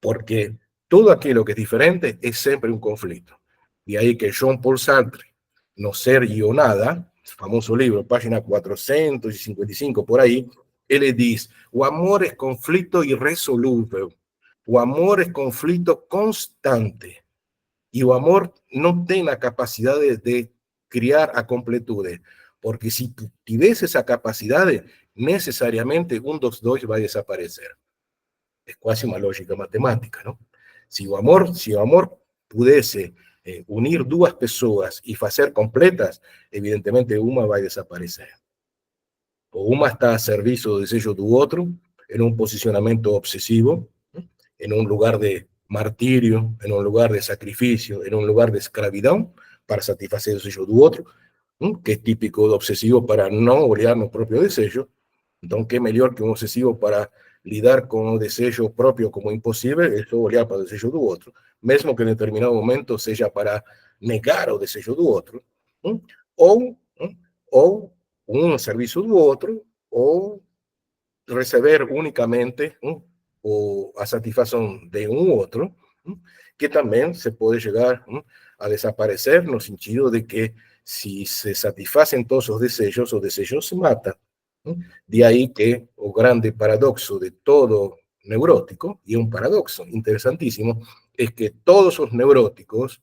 Speaker 2: Porque todo aquilo que es diferente es siempre un conflicto. Y ahí que Jean-Paul Sartre, No ser y o nada, famoso libro, página 455 por ahí, él dice, o amor es conflicto irresoluble, o amor es conflicto constante, y o amor no tiene la capacidad de criar a completude, porque si tienes esa capacidad, necesariamente un dos dos va a desaparecer. Es casi una lógica matemática, ¿no? Si o amor pudiese unir duas pessoas e fazer completas, evidentemente uma vai desaparecer. O uma está a serviço do desejo do outro, em um posicionamento obsessivo, em um lugar de martírio, em um lugar de sacrifício, em um lugar de escravidão, para satisfazer o desejo do outro, que é típico do obsessivo para não olhar no próprio desejo. Então, que melhor que um obsessivo para lidar com o desejo próprio como impossível, é só olhar para o desejo do outro, mesmo que em determinado momento seja para negar o desejo do outro, ou, ou um serviço do outro, ou receber unicamente a satisfação de um outro, que também se pode chegar a desaparecer no sentido de que se satisfazem todos os desejos se mata. De ahí que o grande paradoxo de todo neurótico, y un paradoxo interesantísimo, es que todos los neuróticos,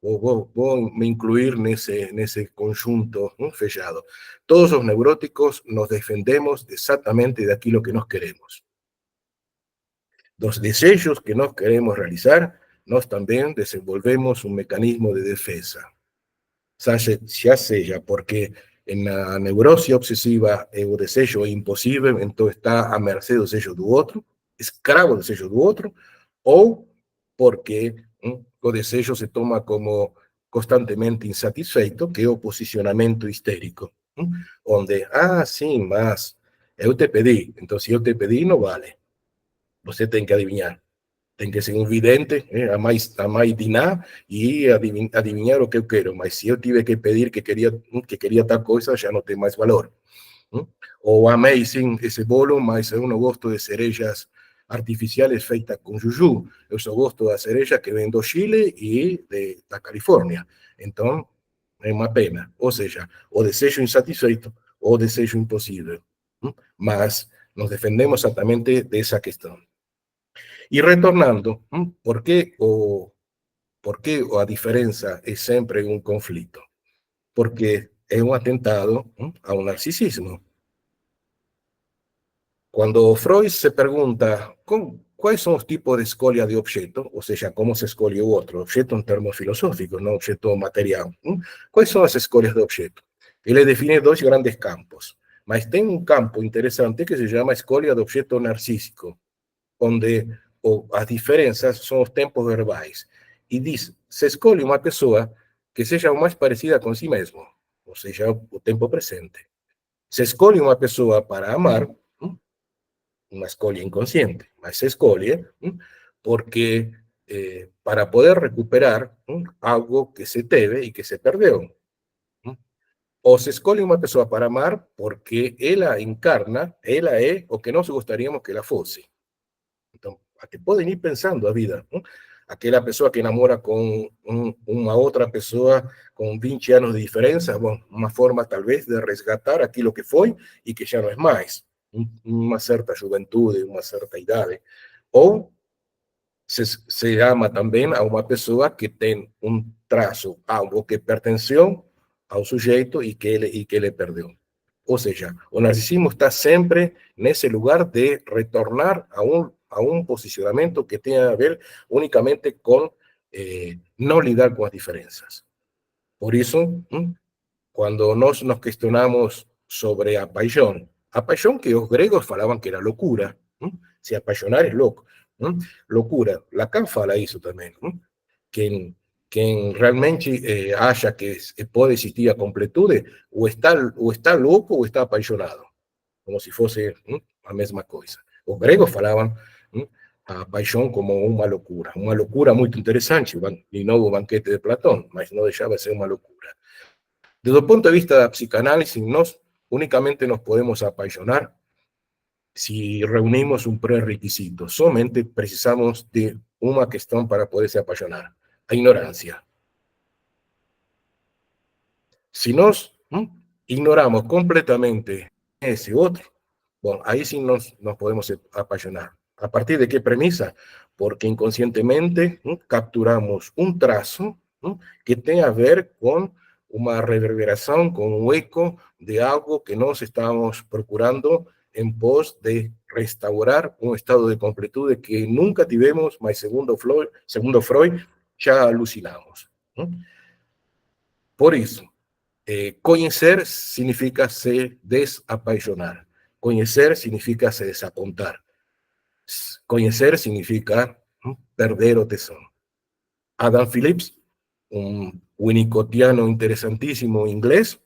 Speaker 2: voy a incluir en ese conjunto fechado, todos los neuróticos nos defendemos exactamente de aquello que nos queremos. Los deseos que nos queremos realizar, nos también desenvolvemos un mecanismo de defensa. Ya sea porque na neurose obsessiva o desejo é impossível, então está à mercê do desejo do outro, escravo do desejo do outro, ou porque o desejo se toma como constantemente insatisfeito, que é o posicionamento histérico, onde, sim, mas eu te pedi, então se eu te pedi, não vale. Você tem que adivinhar. Tem que ser um vidente, a mais diná, e adivinhar o que eu quero. Mas se eu tive que pedir que queria tal coisa, já não tem mais valor. Ou amei sim esse bolo, mas eu não gosto de cerejas artificiais feitas com juju. Eu só gosto da cereja que vem do Chile e da Califórnia. Então, é uma pena. Ou seja, o desejo insatisfeito ou o desejo impossível. Mas nos defendemos exatamente dessa questão. Y retornando, ¿por qué a diferencia es siempre un conflicto? Porque es un atentado a un narcisismo. Cuando Freud se pregunta cuáles son los tipos de escolha de objeto, o sea, cómo se escolhe otro objeto en términos filosóficos, no objeto material, ¿cuáles son las escolhas de objeto? Él define dos grandes campos, mas tem un campo interesante que se llama escolha de objeto narcísico, onde as diferenças são os tempos verbais. E diz, se escolhe uma pessoa que seja o mais parecida com si mesmo, ou seja, o tempo presente. Se escolhe uma pessoa para amar, uma escolha inconsciente, mas se escolhe porque para poder recuperar algo que se teve e que se perdeu. Ou se escolhe uma pessoa para amar porque ela encarna, ela é o que nós gostaríamos que ela fosse. Então, até podem ir pensando a vida. Aquela pessoa que namora com uma outra pessoa com 20 anos de diferença, bom, uma forma talvez de resgatar aquilo que foi e que já não é mais. Uma certa juventude, uma certa idade. Ou se ama também a uma pessoa que tem um traço, algo que pertenceu ao sujeito e que ele perdeu. Ou seja, o narcisismo está sempre nesse lugar de retornar a um posicionamento que tenha a ver unicamente com não lidar com as diferenças. Por isso, quando nós nos questionamos sobre a paixão que os gregos falavam que era loucura, se apaixonar é louco, loucura. Lacan fala isso também. Quem realmente acha que pode existir a completude, ou está louco ou está apaixonado, como se fosse a mesma coisa. Os gregos falavam a paixão como uma loucura muito interessante, de novo o banquete de Platão, mas não deixava de ser uma loucura. Desde o ponto de vista da psicanálise, nós únicamente nos podemos apaixonar si reunimos un pré-requisito. Solamente precisamos de una cuestión para poderse apasionar: a ignorancia. Si nos ignoramos completamente ese otro, bueno, ahí sí nos podemos apasionar. ¿A partir de qué premisa? Porque inconscientemente capturamos un trazo que tenga a ver con una reverberación, con un eco de algo que nos estamos procurando en pos de restaurar un estado de completud que nunca tivemos, mas segundo Freud, ya alucinamos. Por eso, conhecer significa se desapaixonar. Conhecer significa se desapontar. Conhecer significa perder o tesão. Adam Phillips, un winnicottiano interesantísimo inglés,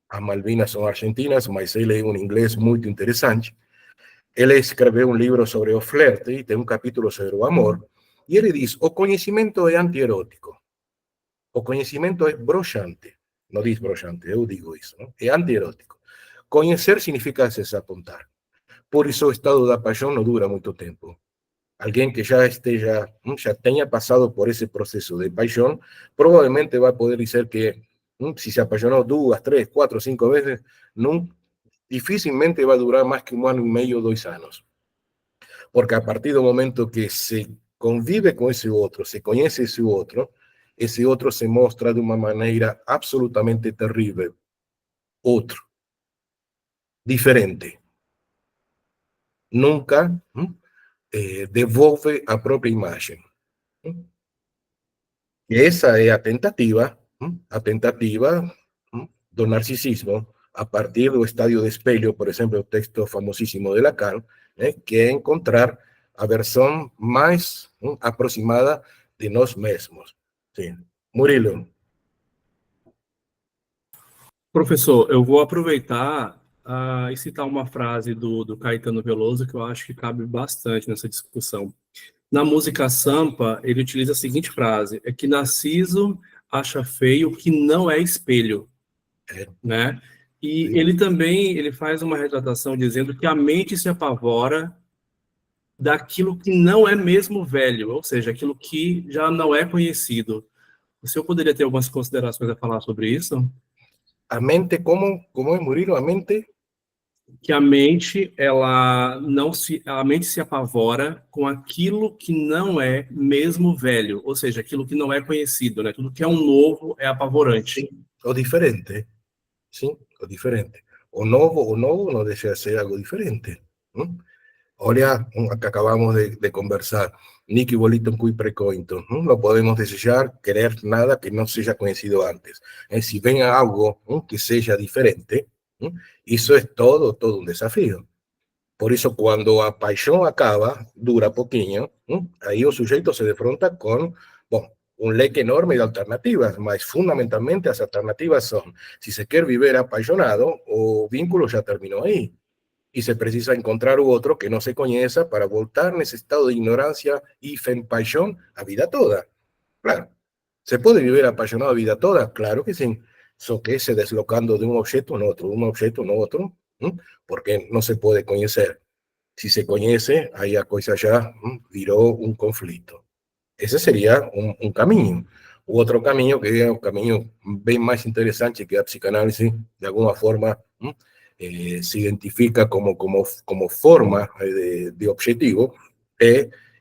Speaker 2: as Malvinas são argentinas, mas ele é um inglês muito interessante. Ele escreveu um livro sobre o flerte e tem um capítulo sobre o amor, e ele diz: o conhecimento é antierótico, o conhecimento é broxante. Não diz broxante, eu digo isso, não? É antierótico. Conhecer significa se desapontar. Por isso o estado da paixão não dura muito tempo. Alguém que já tenha passado por esse processo de paixão, provavelmente vai poder dizer que si se apaixonou 2, 3, 4, 5 veces, dificilmente va a durar más que 1 año y medio, 2 años. Porque a partir del momento que se convive con ese otro, se conoce ese otro se muestra de una manera absolutamente terrible. Otro. Diferente. Nunca devolve a propia imagen. Y esa es a tentativa do narcisismo a partir del estadio de espelho, por ejemplo, el texto famosísimo de Lacan, que es encontrar a versión más aproximada de nós mesmos. Sim. Murilo.
Speaker 4: Professor, eu vou aproveitar e citar uma frase do Caetano Veloso que eu acho que cabe bastante nessa discussão. Na música Sampa, ele utiliza a seguinte frase: é que Narciso acha feio o que não é espelho. Né? E ele também faz uma retratação dizendo que a mente se apavora daquilo que não é mesmo velho, ou seja, aquilo que já não é conhecido. O senhor poderia ter algumas considerações a falar sobre isso?
Speaker 2: A mente, como é, Murilo? A mente?
Speaker 4: Que a mente, a mente se apavora com aquilo que não é mesmo velho, ou seja, aquilo que não é conhecido, né? Tudo que é um novo é apavorante.
Speaker 2: Sim, o diferente. Sim, o diferente. O novo não deixa de ser algo diferente. Olha, que acabamos de conversar, Nicky Bolito cui precoito. No podemos desejar, querer nada que no seja conhecido antes. Si ven algo que seja diferente, isso é todo um desafio. Por isso, quando a paixão acaba, dura pouquinho, aí o sujeito se defronta com, bom, un leque enorme de alternativas, mas fundamentalmente as alternativas son: si se quer viver apaixonado, o vínculo já terminou aí. y se precisa encontrar otro que no se conozca para voltar en ese estado de ignorancia y paixón a vida toda. Claro, ¿se puede vivir apasionado a vida toda? Claro que sí, só que se deslocando de un objeto en otro, un objeto en otro, porque no se puede conocer. Si se conoce, ahí a cosa ya viró un conflicto. Ese sería un camino. U otro camino que es un camino bien más interesante que la psicanálisis, de alguna forma, se identifica como forma de objetivo,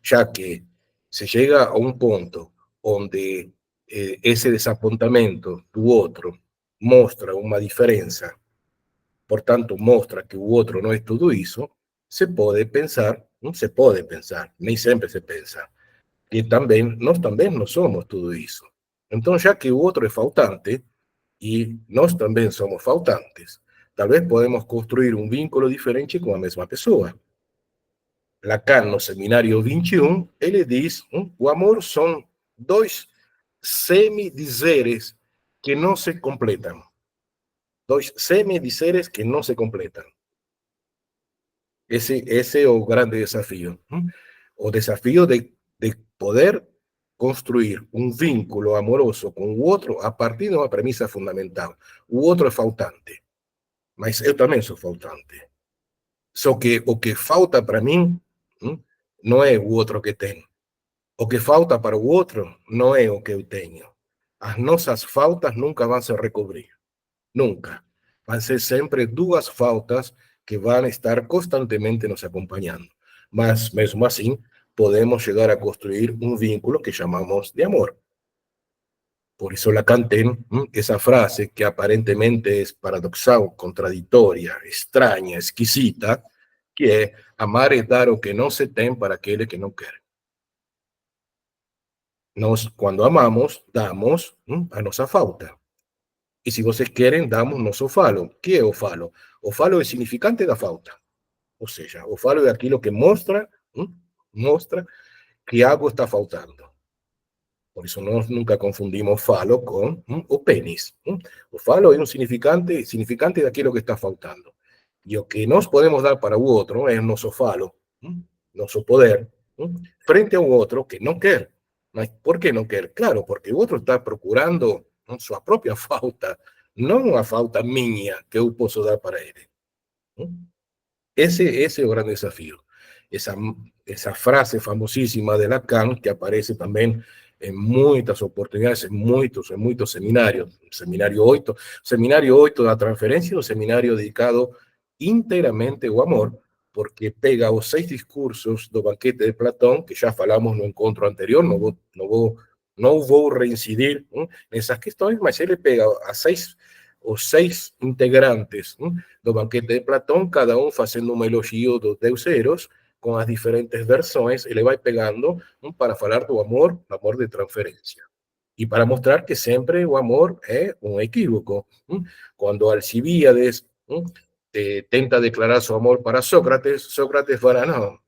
Speaker 2: ya que se llega a un punto donde ese desapontamiento du otro muestra una diferencia, por tanto muestra que u otro no es todo eso, se puede pensar, ni siempre se pensa, que también no somos todo eso. Entonces, ya que o otro es faltante, y nós también somos faltantes, tal vez podemos construir un vínculo diferente con la misma persona. Lacan, no Seminário 21, ele diz: o amor são dois semidizeres que não se completam. Dois semidizeres que não se completam. Esse é o grande desafio. O desafio de poder construir um vínculo amoroso com o outro a partir de uma premissa fundamental. O outro é faltante, mas eu também sou faltante. Só que o que falta para mim não é o outro que tem. O que falta para o outro não é o que eu tenho. As nossas faltas nunca vão se recobrir. Nunca. Vão ser sempre duas faltas que vão estar constantemente nos acompanhando. Mas, mesmo assim, podemos chegar a construir um vínculo que chamamos de amor. Por isso Lacan tem essa frase que aparentemente é paradoxal, contraditória, estranha, esquisita, que é: amar é dar o que não se tem para aquele que não quer. Nós, quando amamos, damos a nossa falta. E se vocês querem, damos nosso falo. O que é o falo? O falo é significante da falta. Ou seja, o falo é aquilo que mostra que algo está faltando. Por isso nós nunca confundimos falo com o pênis. O falo é um significante daquilo que está faltando. E o que nós podemos dar para o outro é o nosso falo, nosso poder, frente ao outro que não quer. Mas por que não quer? Claro, porque o outro está procurando sua própria falta, não a falta minha que eu posso dar para ele. Esse é o grande desafio. Essa frase famosíssima de Lacan, que aparece também em muitas oportunidades, em muitos seminários. Seminário 8 da transferência, um seminário dedicado inteiramente ao amor, porque pega os 6 discursos do banquete de Platão, que já falamos no encontro anterior, não vou reincidir nessas questões, mas ele pega os 6 integrantes do banquete de Platão, cada um fazendo um elogio dos deuseros, com as diferentes versões, ele vai pegando para falar do amor de transferência. E para mostrar que sempre o amor é um equívoco. Quando Alcibíades tenta declarar su amor para Sócrates, Sócrates fala: não,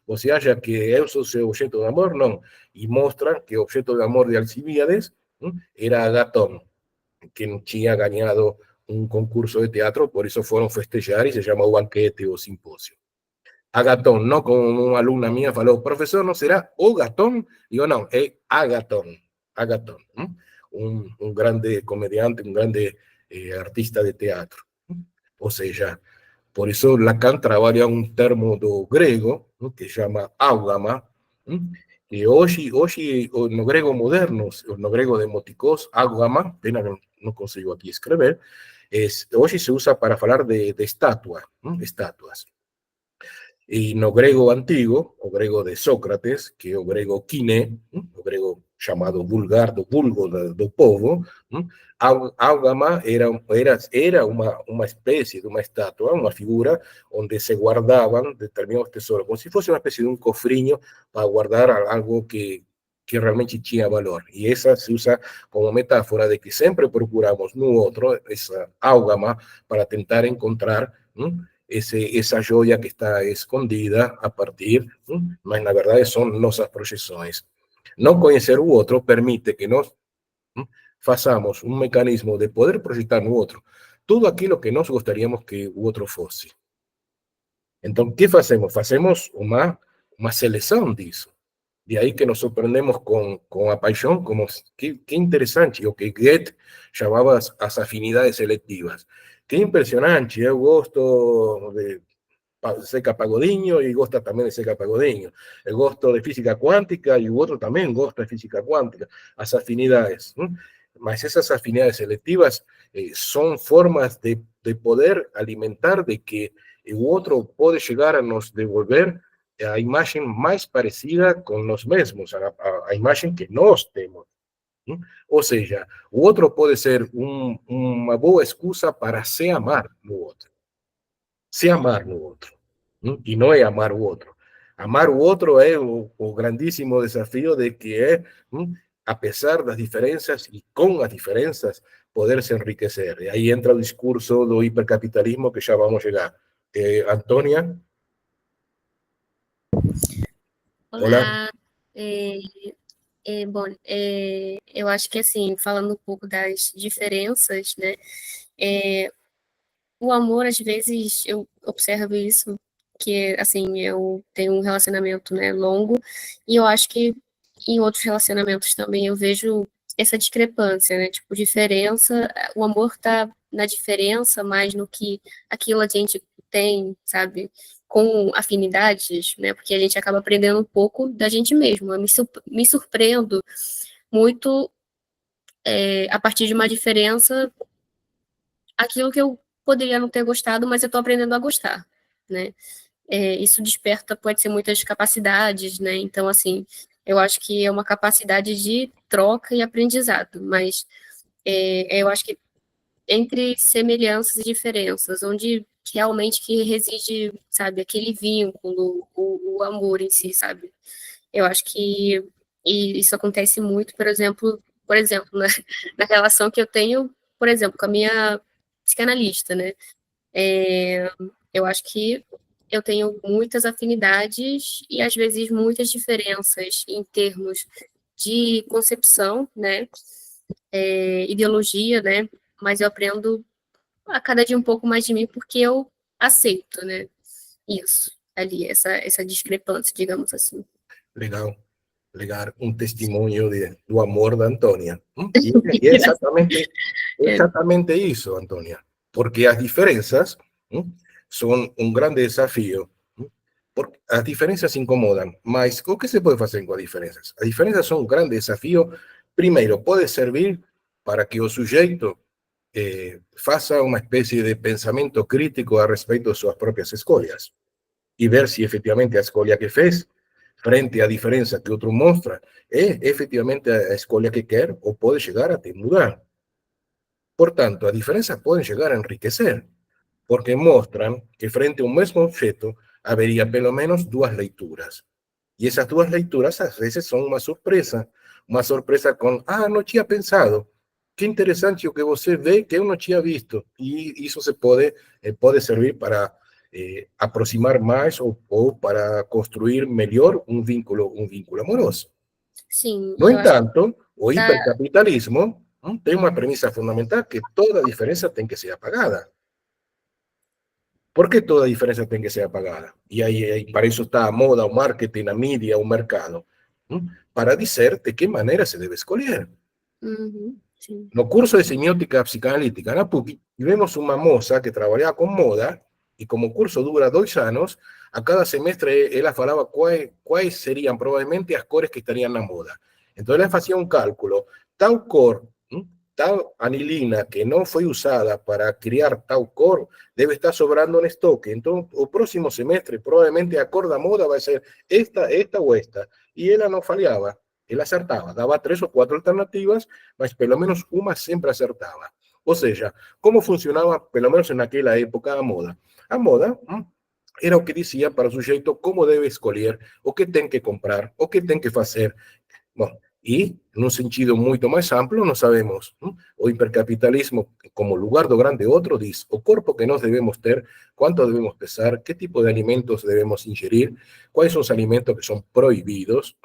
Speaker 2: você acha que eu sou seu objeto de amor? Não. E mostra que o objeto de amor de Alcibíades era Agatón, que tinha ganhado um concurso de teatro, por isso foram festejar e se chama o banquete ou simpósio. Agatón, não como uma aluna minha falou: professor, não será o Gatón? E eu: não, é Agatón. Agatón, um grande comediante, um grande artista de teatro. Ou seja, por isso Lacan trabalha um termo do grego, que chama áugama, que hoje no grego moderno, no grego de Moticós, áugama, pena que não consigo aqui escrever, hoje se usa para falar de estátuas. E no grego antigo, o grego de Sócrates, que é o grego kiné, o grego chamado vulgar, do vulgo do povo, áugama era uma espécie de uma estátua, uma figura onde se guardavam determinados tesouros, como se fosse uma espécie de um cofrinho para guardar algo que realmente tinha valor. E essa se usa como metáfora de que sempre procuramos no outro essa áugama para tentar encontrar essa joia que está escondida a partir, mas na verdade são nossas projeções. Não conhecer o outro permite que nós façamos um mecanismo de poder projetar no outro tudo aquilo que nós gostaríamos que o outro fosse. Então, o que fazemos? Fazemos uma seleção disso. De aí que nos surpreendemos com a paixão, como que interessante, o que Goethe chamava as afinidades seletivas. Que impressionante, eu gosto de Zeca Pagodinho e gosta também de Zeca Pagodinho. Eu gosto de física quântica e o outro também gosta de física quântica. As afinidades. Mas essas afinidades seletivas são formas de poder alimentar de que o outro pode chegar a nos devolver a imagem mais parecida com nós mesmos, a imagem que nós temos. Ou seja, o outro pode ser uma boa excusa para se amar no outro. Se amar no outro. E não é amar o outro. Amar o outro é o grandíssimo desafio de que é, apesar das diferenças e com as diferenças, poder se enriquecer. E aí entra o discurso do hipercapitalismo que já vamos chegar. Antônia?
Speaker 5: Olá. Bom, eu acho que, assim, falando um pouco das diferenças, né, o amor, às vezes, eu observo isso, que, assim, eu tenho um relacionamento, né, longo, e eu acho que em outros relacionamentos também eu vejo essa discrepância, né, tipo, diferença, o amor tá na diferença, mais no que aquilo a gente tem, sabe, com afinidades, né, porque a gente acaba aprendendo um pouco da gente mesmo. Eu me surpreendo muito a partir de uma diferença, aquilo que eu poderia não ter gostado, mas eu estou aprendendo a gostar, né? Isso desperta, pode ser muitas capacidades, né? Então, assim, eu acho que é uma capacidade de troca e aprendizado, mas eu acho que entre semelhanças e diferenças, onde realmente que reside, sabe, aquele vínculo, o amor em si, sabe? Eu acho que isso acontece muito, por exemplo, na relação que eu tenho, por exemplo, com a minha psicanalista, né? Eu acho que eu tenho muitas afinidades e, às vezes, muitas diferenças em termos de concepção, né? Ideologia, né? Mas eu aprendo a cada dia um pouco mais de mim porque eu aceito, né? Isso, ali, essa discrepância, digamos assim.
Speaker 2: Legal. Legal, um testemunho do amor da Antônia. E é exatamente isso, Antônia. Porque as diferenças são um grande desafio. Porque as diferenças incomodam, mas o que se pode fazer com as diferenças? As diferenças são um grande desafio. Primeiro, pode servir para que o sujeito faça uma espécie de pensamento crítico a respeito de suas próprias escolhas e ver se efetivamente a escolha que fez frente à diferença que outro mostra, é efetivamente a escolha que quer ou pode chegar a te mudar. Portanto, as diferenças podem chegar a enriquecer, porque mostram que frente a um mesmo objeto haveria pelo menos duas leituras. E essas duas leituras, às vezes, são uma surpresa com, não tinha pensado, que interessante o que você vê que eu não tinha visto. E isso pode servir para aproximar mais ou para construir melhor um vínculo amoroso.
Speaker 5: Sim,
Speaker 2: No
Speaker 5: eu acho
Speaker 2: entanto, o
Speaker 5: que
Speaker 2: hipercapitalismo tem uma premissa fundamental que toda diferença tem que ser apagada. ¿Por qué toda diferencia tiene que ser apagada? Y ahí para eso está a moda, o marketing, a mídia, o mercado. Para dizer de qué manera se debe escolher.
Speaker 5: sim.
Speaker 2: No curso de semiótica psicanalítica na PUC, vemos uma moça que trabalhava com moda, e como o curso dura 2 anos, a cada semestre ela falava quais seriam provavelmente as cores que estariam na moda. Então ela fazia um cálculo, tal cor, tal anilina que não foi usada para criar tal cor, deve estar sobrando no estoque. Então, o próximo semestre, provavelmente a cor da moda vai ser esta ou esta. E ela não falhava. Ela acertava, dava 3 ou 4 alternativas, mas pelo menos uma sempre acertava. Ou seja, como funcionava, pelo menos naquela época, a moda? A moda era o que dizia para o sujeito como deve escolher, o que tem que comprar, o que tem que fazer. Bom, e, num sentido muito mais amplo, nós sabemos, o hipercapitalismo, como lugar do grande outro, diz o corpo que nós devemos ter, quanto devemos pesar, que tipo de alimentos devemos ingerir, quais são os alimentos que são proibidos,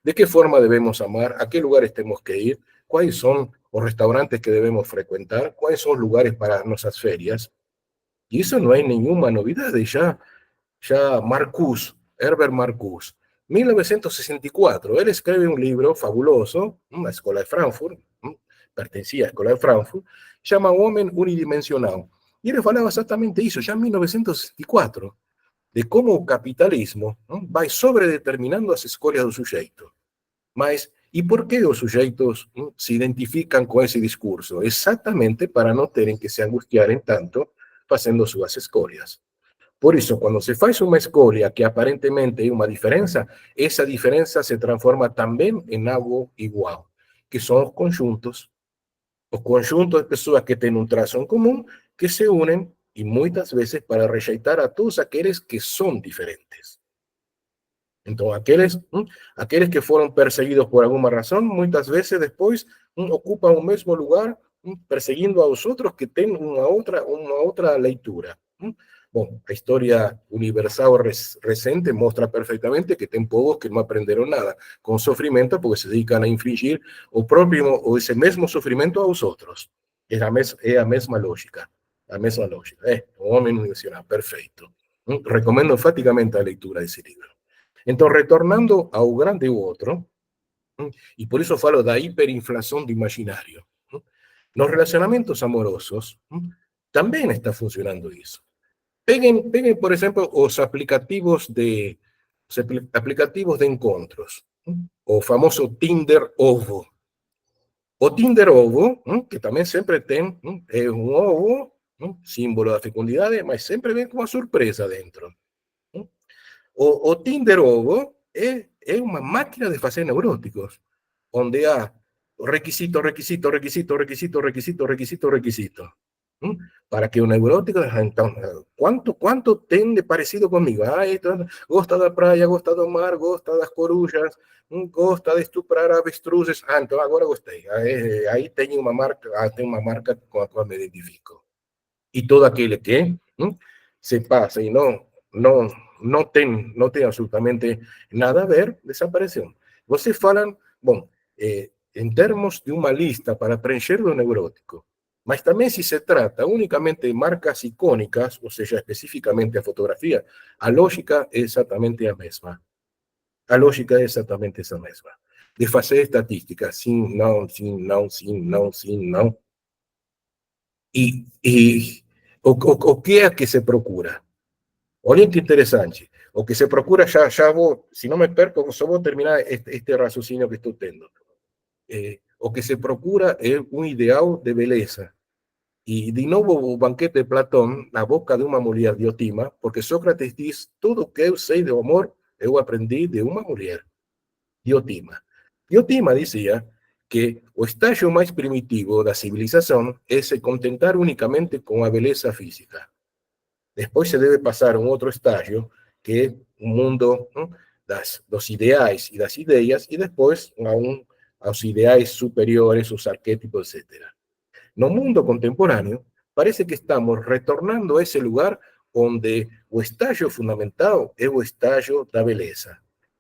Speaker 2: de que forma devemos amar, a que lugares temos que ir, quais são os restaurantes que devemos frequentar, quais são os lugares para nossas férias. E isso não é nenhuma novidade, já ya Marcuse, Herbert Marcuse, 1964, él escribe un libro fabuloso, la Escuela de Frankfurt, pertenecía a la Escuela de Frankfurt, llama Homem Unidimensional. Y él falaba exactamente eso, ya en 1964, de cómo el capitalismo va sobredeterminando las escolhas do sujeito. Mas, ¿y por qué los sujeitos se identifican con ese discurso? Exactamente para no tener que se angustiar en tanto haciendo sus escolhas. Por eso, cuando se hace una escolha que aparentemente hay una diferencia, esa diferencia se transforma también en algo igual, que son los conjuntos de personas que tienen un trazo en común, que se unen y muchas veces para rejeitar a todos aquellos que son diferentes. Entonces, aquellos que fueron perseguidos por alguna razón, muchas veces después ocupan un mismo lugar perseguindo a los otros que tienen una otra lectura. Bueno, la historia universal reciente muestra perfectamente que tem povos que no aprendieron nada con sufrimiento porque se dedican a infligir o ese mismo sufrimiento a los otros. Es la misma lógica. Un hombre universal, perfecto. Recomiendo enfáticamente la lectura de ese libro. Entonces, retornando ao grande otro, y por eso falo da hiperinflación de imaginario, los relacionamientos amorosos también está funcionando eso. Peguen, por ejemplo, los aplicativos de encontros, o famoso Tinder Ovo. O Tinder Ovo, que también siempre tiene un ovo, símbolo de fecundidad, mas siempre ven con una sorpresa dentro. O Tinder Ovo es una máquina de hacer neuróticos, donde hay requisito, para que un neurótico, ¿cuánto tiene parecido conmigo? Esto, gosta da praia, gosta do mar, gosta das corujas, gosta de estuprar avestruzes. Entonces agora gostei. Ahí tengo una marca con la cual me identifico. Y todo aquel que se pasa y no tem absolutamente nada a ver, desapareció. Vocês falam, bom, en términos de una lista para preencher lo neurótico, mas también si se trata únicamente de marcas icónicas, o sea, específicamente a fotografía, a lógica es exactamente la misma. A lógica es exactamente esa misma. De hacer estadísticas, sim, não, sim, não, sim, não, sim, não. O que é que se procura? Olha que interessante. O que se procura, já vou, se não me perco, só vou terminar este raciocínio que estou tendo. O que se procura é um ideal de beleza. E, de novo, o banquete de Platón, na boca de uma mulher, Diotima, porque Sócrates diz: tudo que eu sei do amor, eu aprendi de uma mulher, Diotima. Diotima dizia que o estágio mais primitivo da civilização é se contentar unicamente com a beleza física. Depois se deve passar a um outro estágio, que é o mundo dos ideais e das ideias, e depois aos ideais superiores, os arquétipos, etc. No mundo contemporáneo, parece que estamos retornando a ese lugar onde o estágio fundamental é o estágio da beleza.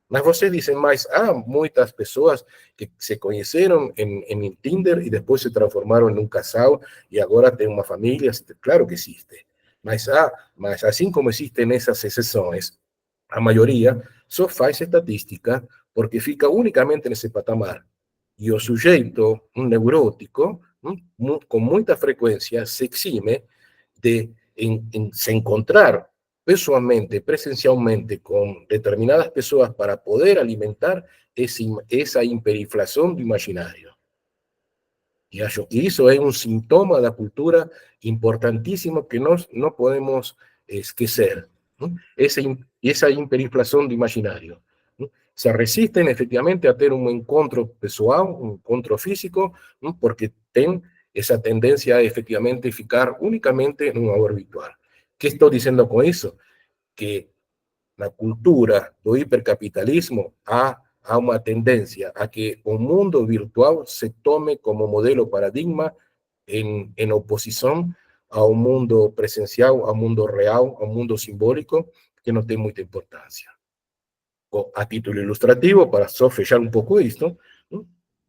Speaker 2: Mas vocês dizem, mas há muitas pessoas que se conheceram em Tinder e depois se transformaram em um casal e agora têm uma família. Claro que existe. Mas assim como existem essas exceções, a maioria só faz estatística porque fica unicamente nesse patamar. E o sujeito neurótico, com muita frequência, se exime de se encontrar pessoalmente, presencialmente, con determinadas personas para poder alimentar esa hiperinflación do imaginario. Y acho que eso es un síntoma de la cultura importantísimo que no podemos esquecer. Esa hiperinflación do imaginario. Se resisten efectivamente a tener un encuentro pessoal, un encuentro físico, porque tienen esa tendencia a efectivamente ficar únicamente en un amor virtual. ¿Qué estoy diciendo con eso? Que la cultura do hipercapitalismo ha una tendencia a que un mundo virtual se tome como modelo paradigma en oposición a un mundo presencial, a un mundo real, a un mundo simbólico que no tiene mucha importancia. A título ilustrativo, para só fechar un poco esto,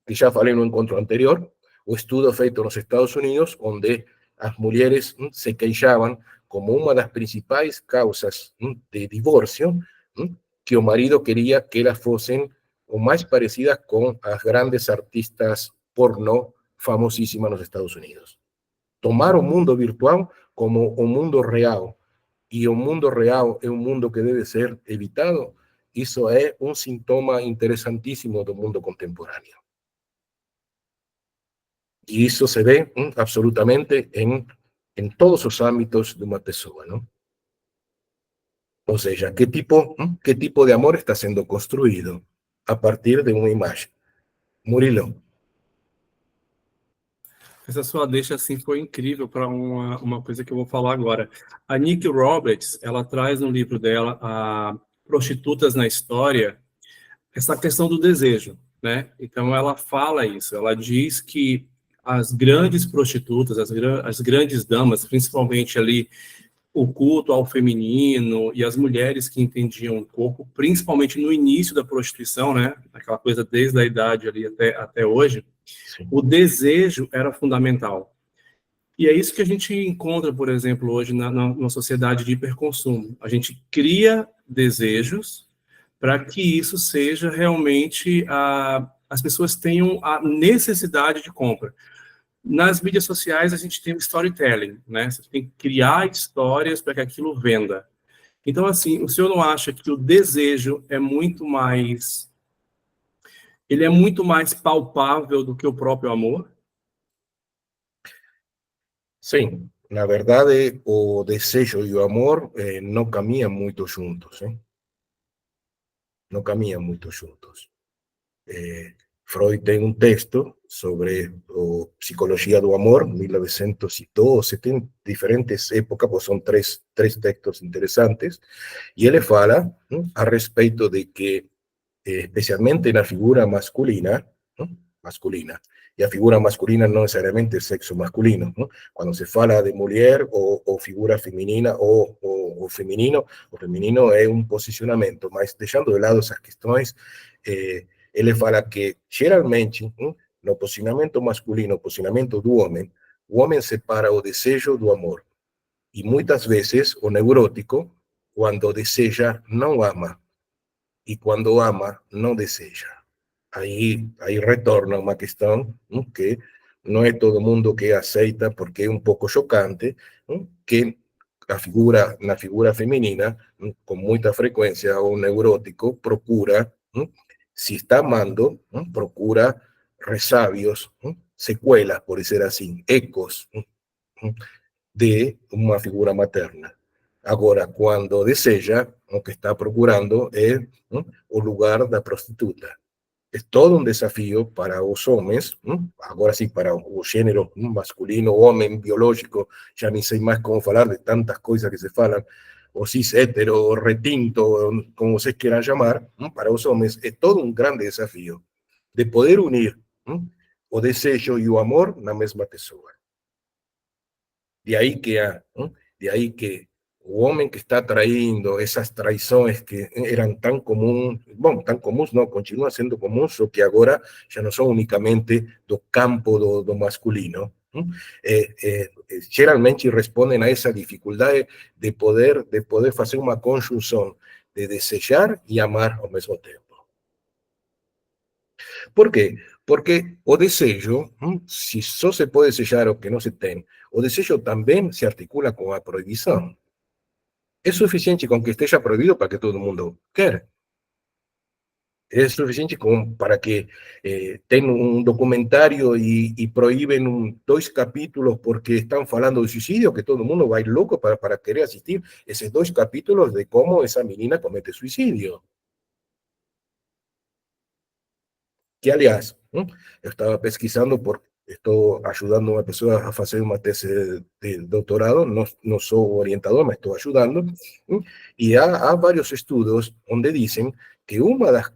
Speaker 2: que ya falei no encontro anterior, o estudo feito nos Estados Unidos, onde as mulheres se queixavam como uma das principais causas de divórcio, que o marido queria que elas fossem o mais parecidas com as grandes artistas porno famosíssimas nos Estados Unidos. Tomar o mundo virtual como o mundo real, e o mundo real é um mundo que deve ser evitado, isso é um sintoma interessantíssimo do mundo contemporâneo. E isso se vê absolutamente em todos os âmbitos de uma pessoa, não? Ou seja, que tipo de amor está sendo construído a partir de uma imagem? Murilo.
Speaker 4: Essa sua deixa assim foi incrível para uma coisa que eu vou falar agora. A Nikki Roberts, ela traz no livro dela, a Prostitutas na História, essa questão do desejo, né? Então ela fala isso, ela diz que as grandes prostitutas, as grandes damas, principalmente ali o culto ao feminino e as mulheres que entendiam o corpo, principalmente no início da prostituição, né? Aquela coisa desde a idade ali até hoje,
Speaker 2: Sim.
Speaker 4: o desejo era fundamental. E é isso que a gente encontra, por exemplo, hoje na sociedade de hiperconsumo. A gente cria desejos para que isso seja realmente as pessoas tenham a necessidade de compra. Nas mídias sociais, a gente tem o storytelling, né? Você tem que criar histórias para que aquilo venda. Então, assim, o senhor não acha que o desejo é muito mais... Ele é muito mais palpável do que o próprio amor?
Speaker 2: Sim, na verdade, o desejo e o amor não caminham muito juntos, não caminham muito juntos. Freud tem um texto sobre psicologia do amor, 1912, tem diferentes épocas, pues são três textos interessantes, e ele fala a respeito de que, especialmente na figura masculina, y a figura masculina no necesariamente el sexo masculino, ¿no? Cuando se fala de mujer o figura femenina o femenino, o femenino es un posicionamiento, mas dejando de lado esas cuestiones, ele fala que geralmente, no posicionamento masculino, posicionamento do homem, o homem separa o desejo do amor. E muitas vezes o neurótico, quando deseja, não ama. E quando ama, não deseja. Aí retorna uma questão que não é todo mundo que aceita, porque é um pouco chocante, que na figura feminina, com muita frequência, o neurótico procura, se está amando, procura resabios, secuelas, por decir así, ecos de uma figura materna. Agora, quando deseja, o que está procurando é o lugar da prostituta. É todo um desafio para os homens, agora sim, para o gênero masculino, homem biológico, já nem sei mais como falar de tantas coisas que se falam, o cis hétero, o retinto, como vocês queiram chamar, para os homens é todo um grande desafio de poder unir o desejo e o amor na mesma pessoa. De aí que o homem que está traindo essas traições que eram tão comuns, tão comuns não, continuam sendo comuns, só que agora já não são unicamente do campo do masculino, geralmente respondem a essa dificuldade de poder fazer uma conjunção de desejar e amar ao mesmo tempo. Por quê? Porque o desejo, se só se pode desejar o que não se tem, o desejo também se articula com a proibição. É suficiente com que esteja proibido para que todo mundo queira. É suficiente para que tenha um documentário e proíbem 2 capítulos porque estão falando de suicídio, que todo mundo vai louco para querer assistir esses 2 capítulos de como essa menina comete suicídio. Que, aliás, eu estava pesquisando, estou ajudando uma pessoa a fazer uma tese de doutorado, não sou orientador, mas estou ajudando, e há vários estudos onde dizem que uma das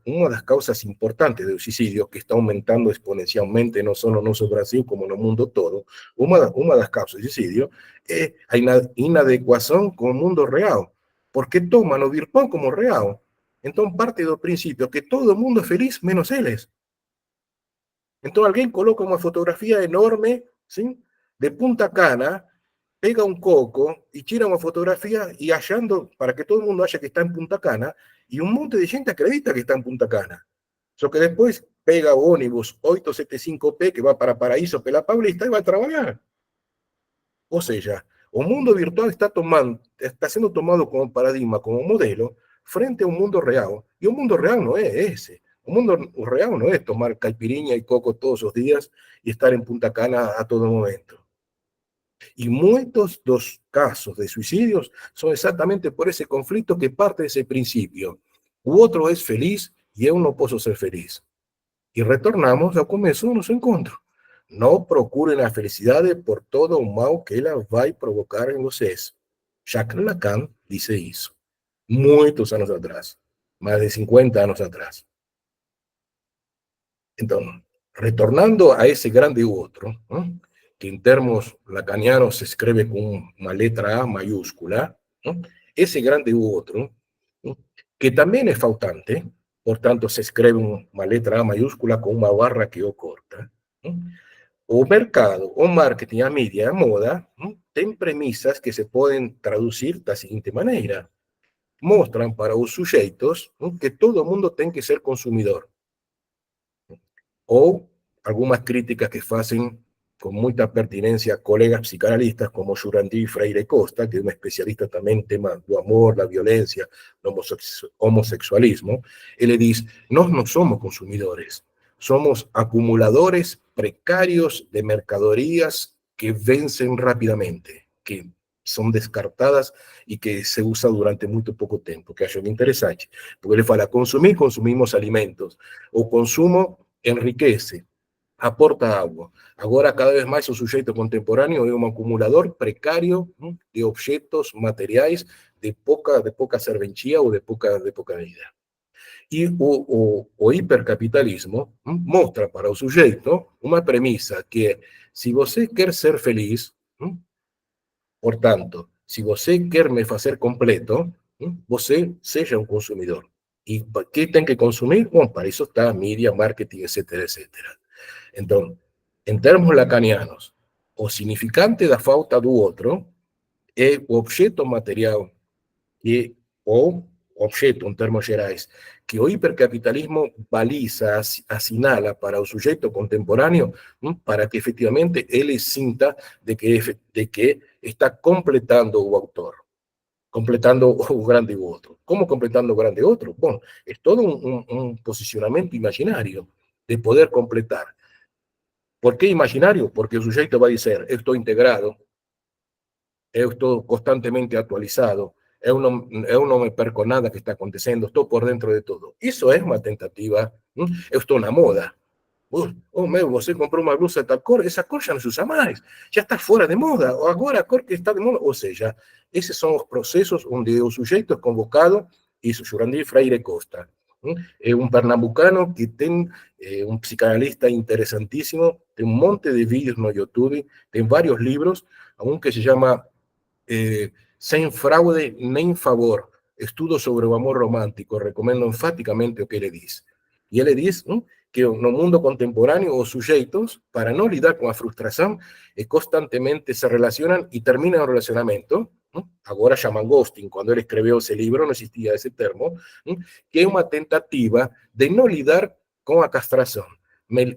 Speaker 2: causas importantes do suicídio, que está aumentando exponencialmente, não só no nosso Brasil, como no mundo todo, uma das causas do suicídio é a inadequação com o mundo real, porque tomam o virtual como real. Então, parte do princípio que todo mundo é feliz, menos eles. Então alguém coloca uma fotografia enorme, ¿sí?, de Punta Cana, pega un coco y tira una fotografía y hallando para que todo el mundo haya que está en Punta Cana y un monte de gente acredita que está en Punta Cana. Eso que después pega ónibus 875P que va para Paraíso pela Paulista y va a trabajar. O sea, un mundo virtual está siendo tomado como paradigma, como modelo, frente a un mundo real. Y un mundo real no es ese. Un mundo real no es tomar caipirinha y coco todos los días y estar en Punta Cana a todo momento. Y muchos dos casos de suicidios son exactamente por ese conflicto que parte de ese principio. O otro es feliz y yo no puedo ser feliz. Y retornamos ao começo do nosso encontro. Não procurem a felicidade por todo o mal que ela vai provocar em vocês. Jacques Lacan disse isso. Muitos anos atrás. Mais de 50 anos atrás. Então, retornando a esse grande outro, ¿no? Que em termos lacanianos se escreve com uma letra A maiúscula, ¿no? Esse grande outro, ¿no? Que também é faltante, portanto se escreve uma letra A maiúscula com uma barra que o corta, ¿no? O mercado, o marketing, a mídia, a moda, ¿no? Tem premissas que se podem traduzir da seguinte maneira. Mostram para os sujeitos, ¿no? Que todo mundo tem que ser consumidor. O algunas críticas que hacen con mucha pertinencia colegas psicanalistas como Jurandí Freire Costa, que es un especialista también en temas del amor, la violencia, el homosexualismo. Él le dice, no somos consumidores, somos acumuladores precarios de mercaderías que vencen rápidamente, que son descartadas y que se usan durante muy poco tiempo, que es interesante, porque le fala, consumimos alimentos, o consumo enriquece, aporta agua. Ahora cada vez más el sujeto contemporáneo es un acumulador precario, ¿no? De objetos materiales de poca serventia o de poca vida. Y o hipercapitalismo, ¿no? Muestra para el sujeto una premisa que si você quer ser feliz, ¿no? Por tanto, si você quer me fazer completo, ¿no? Você seja un consumidor. ¿Y qué tienen que consumir? Bueno, para eso está media, marketing, etcétera, etcétera. Entonces, en términos lacanianos, o significante da falta do outro é o objeto material que, ou objeto, em termos gerais, que o hipercapitalismo baliza, assinala para o sujeito contemporâneo, para que efetivamente ele sinta de que está completando o autor. Completando o grande otro. ¿Cómo completando o grande otro? Bueno, es todo un posicionamiento imaginario de poder completar. ¿Por qué imaginario? Porque el sujeto va a decir, estoy integrado, estoy constantemente actualizado, yo no me perco nada que está aconteciendo, estoy por dentro de todo. Eso es una tentativa, yo estoy en la moda. Você comprou uma blusa de tal cor, essa cor já não se usa mais, já está fora de moda, ou agora a cor que está de moda, ou seja, esses são os processos onde o sujeito é convocado, isso, Jurandí Freire Costa, é um pernambucano que tem um psicanalista interessantíssimo, tem um monte de vídeos no YouTube, tem vários livros, um que se chama Sem Fraude Nem Favor, estudo sobre o amor romântico, recomendo enfaticamente o que ele diz. E ele diz que no mundo contemporáneo os sujeitos, para no lidar con la frustración, constantemente se relacionan y terminan un relacionamiento, ahora llaman ghosting, cuando él escribió ese libro no existía ese termo, que es una tentativa de no lidar con la castración.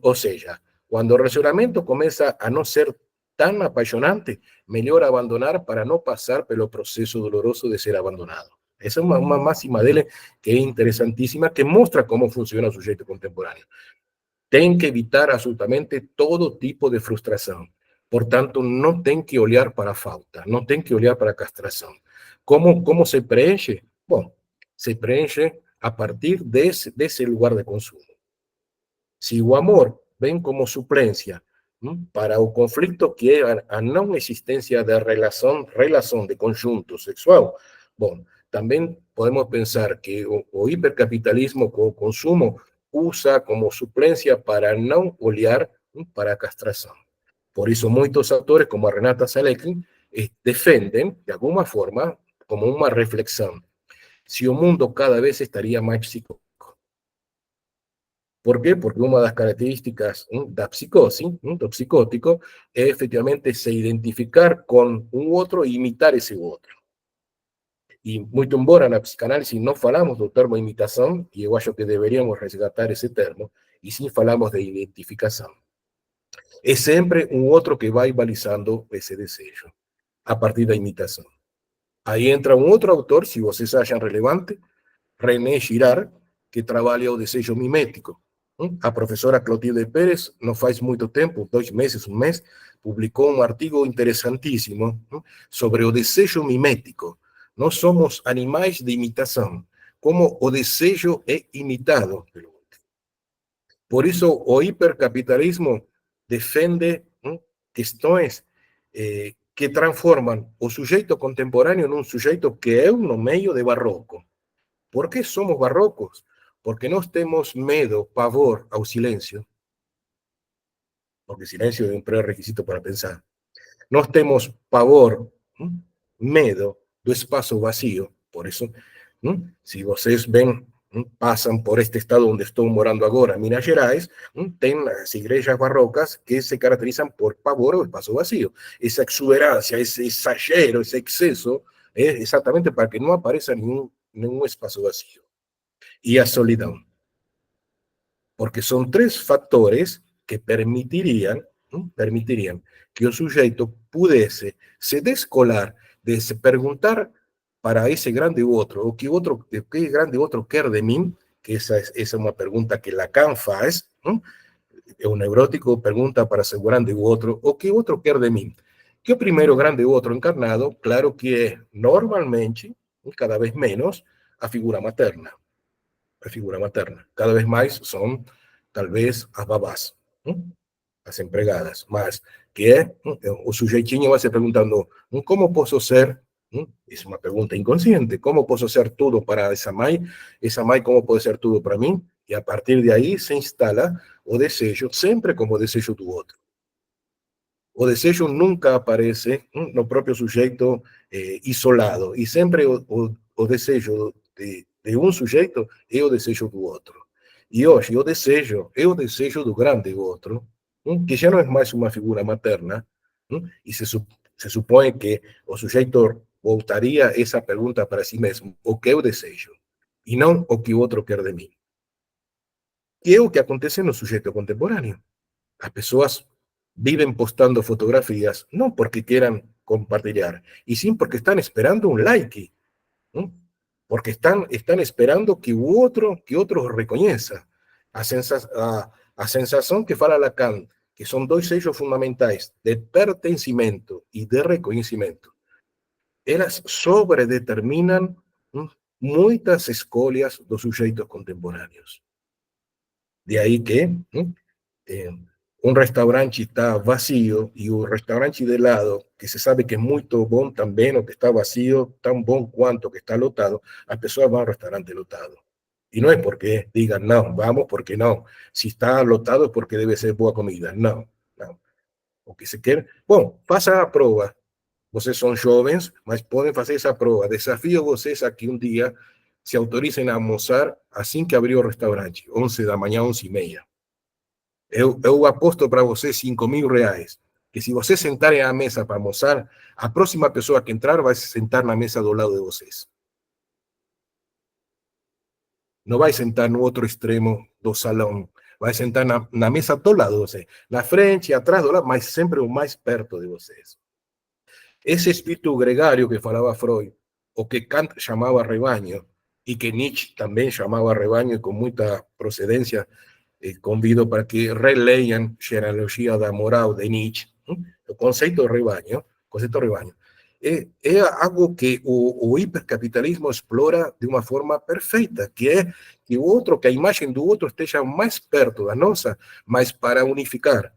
Speaker 2: O sea, cuando el relacionamiento comienza a no ser tan apasionante, mejor abandonar para no pasar por el proceso doloroso de ser abandonado. Esa es una máxima de él que es interesantísima, que muestra cómo funciona el sujeto contemporáneo. Tem que evitar absolutamente todo tipo de frustración. Por tanto, no tem que olhar para a falta, no tem que olhar para a castración. ¿Cómo se preenche? Bueno, se preenche a partir de ese lugar de consumo. Si o amor ven como suplencia para o conflicto que é a não existência de relação de conjunto sexual, bom, também podemos pensar que o hipercapitalismo com o consumo usa como suplencia para no olhar para a castração. Por isso, muitos autores, como a Renata Salekin, defenden, de alguma forma, como uma reflexão, se o mundo cada vez estaria mais psicótico. Por quê? Porque uma das características da psicose, do psicótico, é efetivamente se identificar com um outro e imitar esse outro. E muito embora na psicanálise não falamos do termo imitação, e eu acho que deveríamos resgatar esse termo, e sim falamos de identificação. É sempre um outro que vai balizando esse desejo, a partir da imitação. Aí entra um outro autor, se vocês acham relevante, René Girard, que trabalha o desejo mimético. A professora Clotilde Pérez, não faz muito tempo, 2 meses, um mês, publicou um artigo interessantíssimo sobre o desejo mimético. Nós somos animais de imitação, como o desejo é imitado pelo outro. Por isso, o hipercapitalismo defende questões que transformam o sujeito contemporâneo num sujeito que é no meio de barroco. ¿Por qué somos barrocos? Porque no tenemos miedo, pavor ao silêncio, porque silêncio é um pré-requisito para pensar. Nós temos pavor, medo do espaço vazio. Por isso, se vocês ven, passam por este estado onde estou morando agora, Minas Gerais, tem as igrejas barrocas que se caracterizam por pavor ao espaço vazio. Essa exuberância, esse exagero, esse excesso, é exatamente para que não apareça nenhum espaço vazio. Y a solidão. Porque son 3 factores que permitirían que o sujeito pudesse se descolar de se perguntar para esse grande outro, o que grande outro quer de mim, que essa é uma pergunta que Lacan faz, o neurótico pergunta para seu grande outro, o que outro quer de mim. Que o primeiro grande outro encarnado, claro que é, normalmente, cada vez menos, a figura materna. A figura materna. Cada vez mais são, talvez, as babás, as empregadas. Mas que é, o sujeitinho vai se perguntando, como posso ser, é uma pergunta inconsciente, como posso ser tudo para essa mãe como pode ser tudo para mim? E a partir de aí se instala o desejo, sempre como o desejo do outro. O desejo nunca aparece no próprio sujeito isolado, e sempre o desejo de um sujeito é o desejo do outro. E hoje o desejo é o desejo do grande outro, que já não é mais uma figura materna, e se supõe que o sujeito voltaria essa pergunta para si mesmo, o que eu desejo, e não o que o outro quer de mim. Que é o que acontece no sujeito contemporâneo. As pessoas viven postando fotografías, no porque quieran compartir, y sí porque están esperando un like, ¿no? Porque están esperando que otro reconheça. A sensação que fala Lacan, que são 2 seios fundamentais, de pertencimento e de reconhecimento, elas sobredeterminam muitas escolhas dos sujeitos contemporâneos. De aí que un restaurante está vacío y un restaurante de lado, que se sabe que es muy bom también, o que está vacío, tan bom cuanto que está lotado, las personas van a un restaurante lotado. Y no es porque digan, no, vamos porque no. Si está lotado es porque debe ser boa comida. No. O que se quer. Bom, faça a prova. Vocês são jovens, mas podem fazer essa prova. Desafio vocês a que um dia se autorizem a almoçar assim que abrir o restaurante, 11 da manhã, 11h30. Eu aposto para vocês R$5.000, que se vocês sentarem à mesa para almoçar, a próxima pessoa que entrar vai se sentar na mesa do lado de vocês. Não vai sentar no outro extremo do salão, vai sentar na mesa do lado de vocês, na frente, atrás, do lado, mas sempre o mais perto de vocês. Esse espírito gregário que falava Freud, o que Kant chamava rebanho, e que Nietzsche também chamava rebanho, e com muita procedência, convido para que releiam Genealogia da Moral de Nietzsche, o conceito de rebanho, é algo que o hipercapitalismo explora de uma forma perfeita, que é que o outro, que a imagem do outro esteja mais perto da nossa, mas para unificar,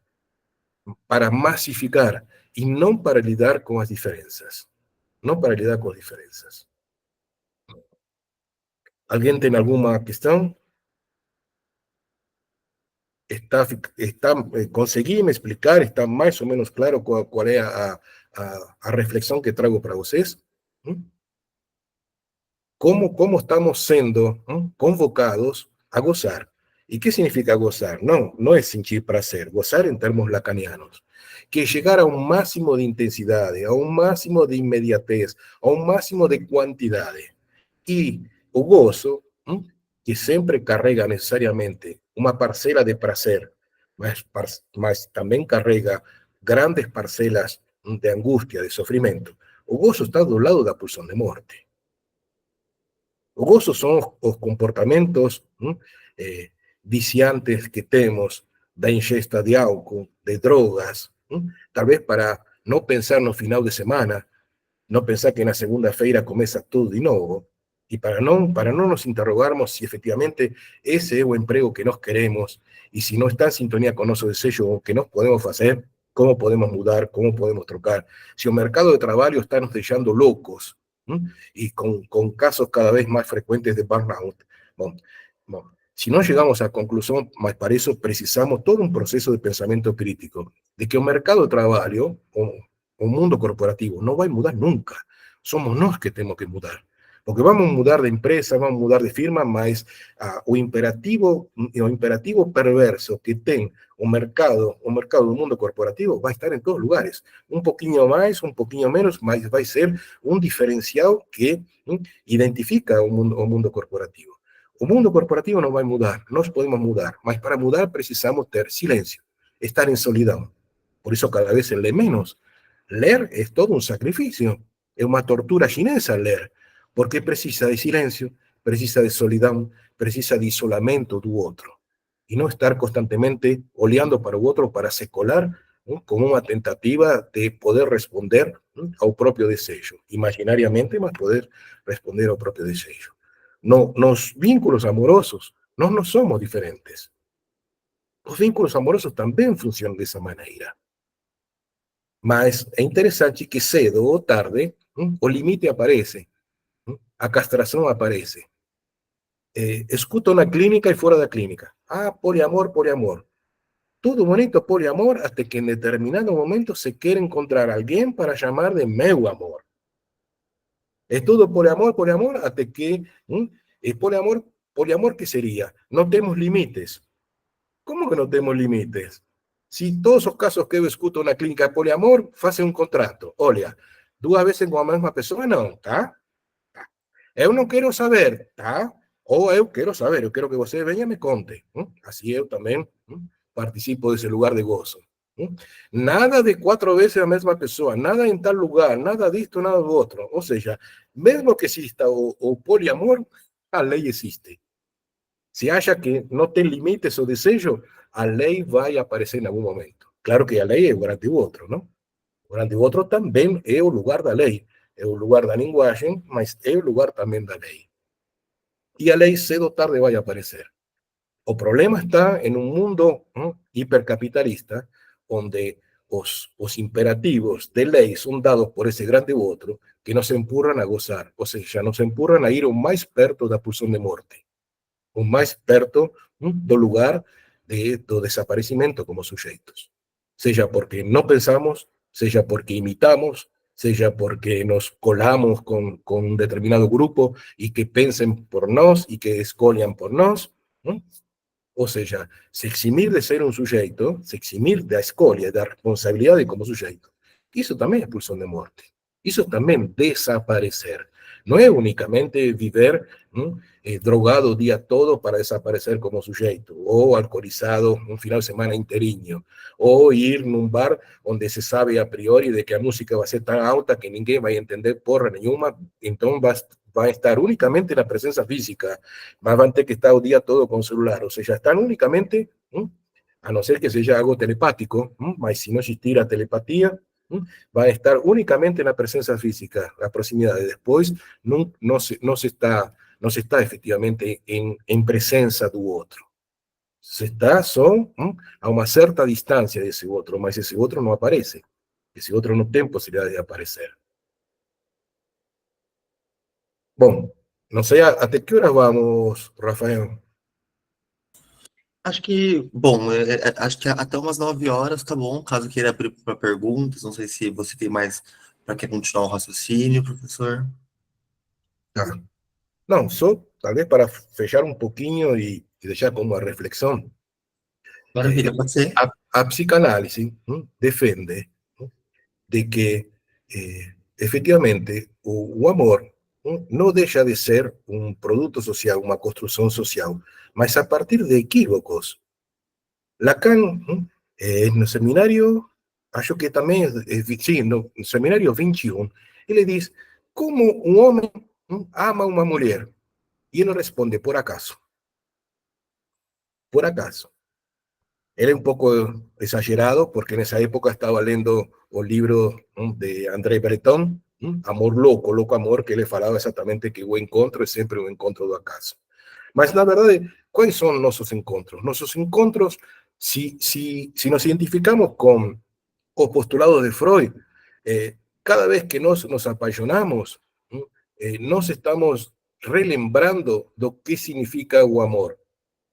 Speaker 2: para massificar, e não para lidar com as diferenças. Não para lidar com as diferenças. Alguém tem alguma questão? Consegui me explicar, está mais ou menos claro qual é a reflexão que trago para vocês? Como estamos sendo convocados a gozar. ¿Y qué significa gozar? No, no es sentir placer, gozar en términos lacanianos. Que llegar a un máximo de intensidad, a un máximo de inmediatez, a un máximo de quantidad. Y o gozo, que sempre carrega necessariamente uma parcela de prazer, mas também carrega grandes parcelas de angústia, de sofrimento. O gozo está do lado da pulsão de morte. O gozo são os comportamentos viciantes que temos da ingesta de álcool, de drogas, talvez para não pensar no final de semana, não pensar que na segunda-feira começa tudo de novo, e para não nos interrogarmos se efetivamente esse é o emprego que nós queremos, e se não está em sintonia com o nosso desejo, o que nós podemos fazer, como podemos mudar, como podemos trocar. Se o mercado de trabalho está nos deixando loucos, e com casos cada vez mais frequentes de burnout, bom, se não chegamos à conclusão, mas para isso precisamos todo um processo de pensamento crítico, de que o mercado de trabalho, o mundo corporativo, não vai mudar nunca. Somos nós que temos que mudar. Porque vamos mudar de empresa, vamos mudar de firma, mas o imperativo perverso que tem o mercado do mundo corporativo vai estar em todos os lugares. Um pouquinho mais, um pouquinho menos, mas vai ser um diferencial que identifica o mundo corporativo. O mundo corporativo não vai mudar, nós podemos mudar, mas para mudar precisamos ter silêncio, estar em solidão. Por isso cada vez se lê menos. Ler é todo um sacrifício, é uma tortura chinesa ler, porque precisa de silêncio, precisa de solidão, precisa de isolamento do outro. E não estar constantemente olhando para o outro para se colar como uma tentativa de poder responder ao próprio desejo. Imaginariamente, mas poder responder ao próprio desejo. Nos vínculos amorosos, nós não somos diferentes. Os vínculos amorosos também funcionam dessa maneira. Mas é interessante que cedo ou tarde o limite aparece, a castração aparece. Escuto na clínica e fora da clínica. Poliamor, poliamor. Tudo bonito, poliamor, até que em determinado momento se quer encontrar alguém para chamar de meu amor. É tudo poliamor, poliamor, até que poliamor que seria? Não temos limites. Como que não temos limites? Se todos os casos que eu escuto na clínica de poliamor fazem um contrato. Olha, 2 vezes com a mesma pessoa, não, tá? Eu não quero saber, tá? Ou eu quero saber, eu quero que você venha e me conte. Assim eu também participo desse lugar de gozo. Nada de 4 vezes a mesma pessoa, nada em tal lugar, nada disto, nada do outro. Ou seja, mesmo que exista o poliamor, a lei existe. Se acha que não tem limites o desejo, a lei vai aparecer em algum momento. Claro que a lei é o grande outro, não? O grande outro também é o lugar da lei, é o lugar da linguagem, mas é o lugar também da lei. E a lei cedo ou tarde vai aparecer. O problema está em um mundo hipercapitalista, onde os imperativos de lei são dados por esse grande outro, que nos empurram a gozar, ou seja, nos empurram a ir o mais perto da pulsão de morte, o mais perto do lugar do desaparecimento como sujeitos. Seja porque não pensamos, seja porque imitamos, seja porque nos colamos com um determinado grupo e que pensem por nós e que escolham por nós. Ou seja, se eximir de ser um sujeito, se eximir da escolha, da responsabilidade como sujeito, isso também é pulsão de morte. Isso também desaparecer. Não é unicamente viver drogado o dia todo para desaparecer como sujeito, ou alcoolizado um final de semana inteirinho, ou ir num bar onde se sabe a priori de que a música vai ser tão alta que ninguém vai entender porra nenhuma, então vai estar únicamente na presença física, mas vão ter que estar o dia todo com o celular, ou seja, estão únicamente, a não ser que seja algo telepático, mas se não existir a telepatia, vai estar únicamente na presença física, na proximidade. Depois, não se está efetivamente em presença do outro. Se está só a uma certa distância desse outro, mas esse outro não aparece. Esse outro não tem possibilidade de aparecer. Bom, não sei até que horas vamos, Rafael?
Speaker 1: Acho que, bom, acho que até umas 9 horas tá bom, caso queira abrir para perguntas, não sei se você tem mais para quer continuar o raciocínio, professor.
Speaker 2: Não, só talvez para fechar um pouquinho e y deixar como uma reflexão,
Speaker 1: Maravilha, pode ser?
Speaker 2: a psicanálise defende de que efectivamente o amor não deixa de ser um produto social, uma construção social, mas a partir de equívocos. Lacan, no seminário, acho que também, sim, no seminário 21, ele diz como um homem ama uma mulher, e ele responde, por acaso. Por acaso. Él es un poco exagerado porque en esa época estaba leyendo un libro de André Breton, Amor Louco, Louco Amor, que ele falava exatamente que o encontro é sempre um encontro do acaso. Mas, na verdade, quais são nossos encontros? Nossos encontros, se nos identificamos com o postulado de Freud, cada vez que nos apaixonamos, nos estamos relembrando do que significa o amor.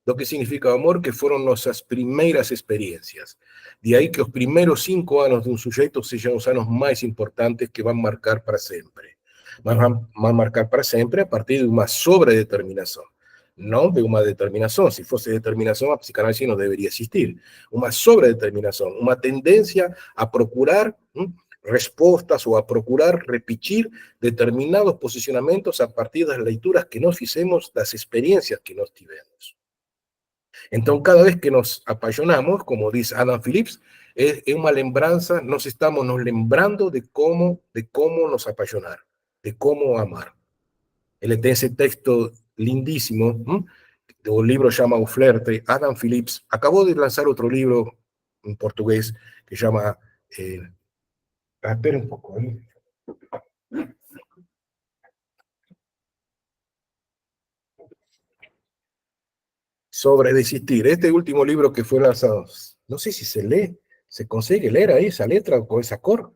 Speaker 2: Lo que significa amor, que fueron nuestras primeras experiencias. De ahí que los primeros 5 años de un sujeto sean los años más importantes que van a marcar para siempre. Van a marcar para siempre a partir de una sobredeterminación, no de una determinación. Si fuese determinación, la psicanálisis no debería existir. Una sobredeterminación, una tendencia a procurar respostas o a procurar repetir determinados posicionamientos a partir de las lecturas que nos hicimos, las experiencias que nos tivemos. Entonces, cada vez que nos apasionamos, como dice Adam Phillips, es una lembranza, nos estamos lembrando de cómo nos apasionar, de cómo amar. Él tiene ese texto lindísimo, un libro llama O Flerte. Adam Phillips acabó de lanzar otro libro en portugués que llama... espera un poco ahí. Sobre desistir. Este último libro que fue lanzado, no sé si se lee, se consigue leer ahí esa letra con esa cor.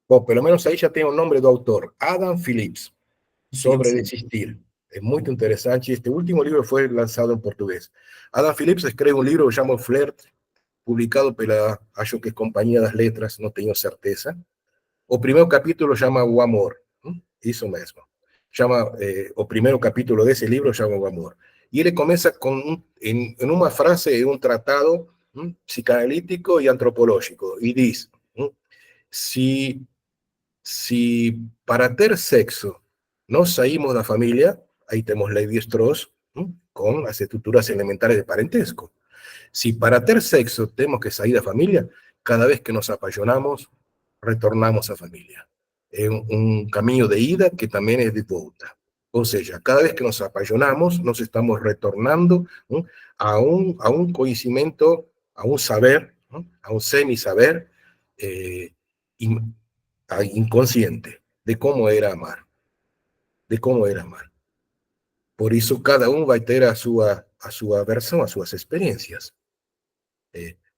Speaker 2: Bueno, pelo menos aí já tem o nome do autor, Adam Phillips, Sobre Desistir. É muito interessante. Este último livro foi lançado em português. Adam Phillips escreve um livro chamado Flerte, publicado pela, acho que Companhia das Letras, não tenho certeza. O primeiro capítulo chama O Amor. Isso mesmo. Chama, o primeiro capítulo desse livro chama O Amor. Y él comienza en una frase, en un tratado psicanalítico y antropológico, y dice, si para tener sexo no saímos de la familia, ahí tenemos Levi-Strauss con las estructuras elementales de parentesco. Si para tener sexo tenemos que salir de la familia, cada vez que nos apasionamos, retornamos a familia. Es un camino de ida que también es de vuelta. O sea, cada vez que nos apasionamos, nos estamos retornando a un conocimiento, a un saber, a un semi-saber inconsciente de cómo era amar. De cómo era amar. Por eso cada uno va a tener a su versión, a sus experiencias.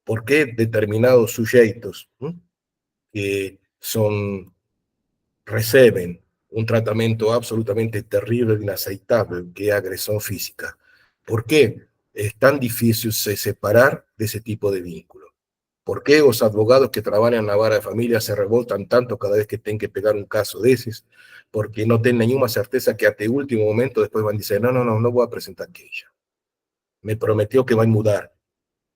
Speaker 2: ¿Por qué determinados sujetos que reciben un tratamiento absolutamente terrible e inaceitável, que es agresión física? ¿Por qué es tan difícil se separar de ese tipo de vínculo? ¿Por qué los abogados que trabajan en la vara de familia se revoltan tanto cada vez que tienen que pegar un caso de esos? Porque no tienen ninguna certeza que hasta el último momento después van a decir, no voy a presentar queixa. Me prometió que va a mudar.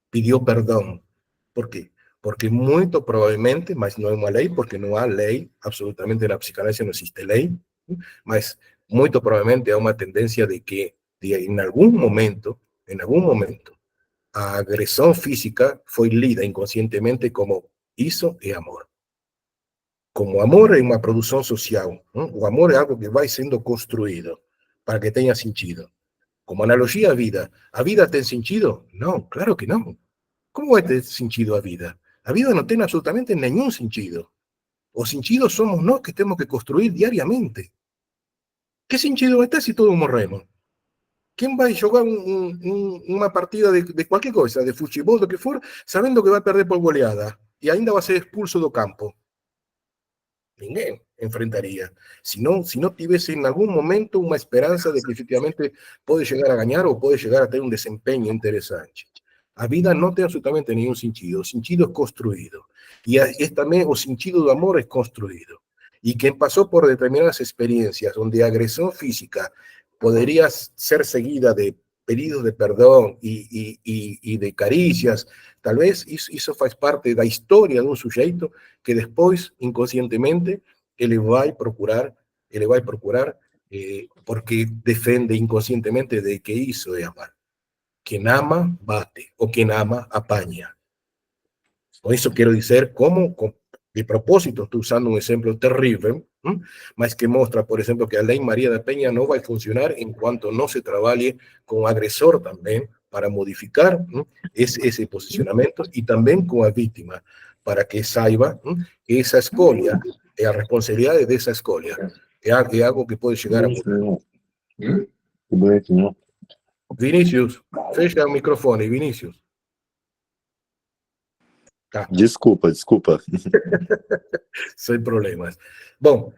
Speaker 2: Pidió perdón. ¿Por qué? Porque muy probablemente, mas no es una ley, porque no hay ley, absolutamente en la psicanálisis no existe ley, mas muy probablemente hay una tendencia de que en algún momento, a agresión física fue lida inconscientemente como hizo y amor. Como amor es una producción social, o amor es algo que va siendo construido para que tenga sentido. Como analogía ¿a vida tiene sentido? No, claro que no. ¿Cómo va a tener sentido a vida? A vida no tiene absolutamente ningún sentido. O sentido somos nós que tenemos que construir diariamente. ¿Qué sentido va a estar si todos morremos? ¿Quién va a jugar una partida de cualquier cosa, de fútbol, lo que fuera, sabiendo que va a perder por goleada y ainda va a ser expulso do campo? Ninguém enfrentaría. Si no tuviese en algún momento una esperanza de que efectivamente puede llegar a ganar o puede llegar a tener un desempeño interesante. A vida no tiene absolutamente ningún sentido. El sentido es construido. Y es también el sentido del amor es construido. Y quien pasó por determinadas experiencias donde agresión física podría ser seguida de pedidos de perdão e de carícias, talvez isso faz parte da história de um sujeito que depois, inconscientemente, ele vai procurar porque defende inconscientemente de que isso é amar. Quem ama, bate, ou quem ama, apanha. Con eso quiero decir cómo, de propósito, estoy usando un ejemplo terrible, mas que muestra, por ejemplo, que la ley María da Peña no va a funcionar en cuanto no se trabaje con agresor también para modificar ese posicionamiento y también con la víctima, para que saiba que esa escolia, la responsabilidad de esa escolia, es algo que puede llegar a mudar. Vinicius, fecha el micrófono, Vinicius.
Speaker 6: Tá. Desculpa.
Speaker 2: Sem problemas. Bom,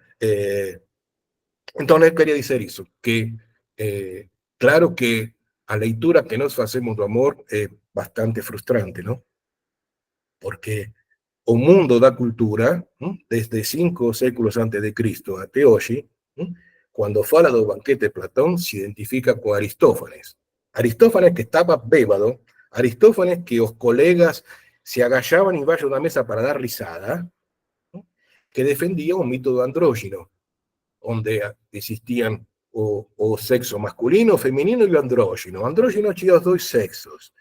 Speaker 2: então eu queria dizer isso, que claro que a leitura que nós fazemos do amor é bastante frustrante, não? Porque o mundo da cultura, desde 5 séculos antes de Cristo até hoje, quando fala do banquete de Platão, se identifica com Aristófanes. Aristófanes que estava bêbado, Aristófanes que os colegas se agachaban embaixo da mesa para dar risada, que defendía un mito de andrógino, donde existían o sexo masculino, feminino y o andrógino. Andrógino tinha os dois sexos.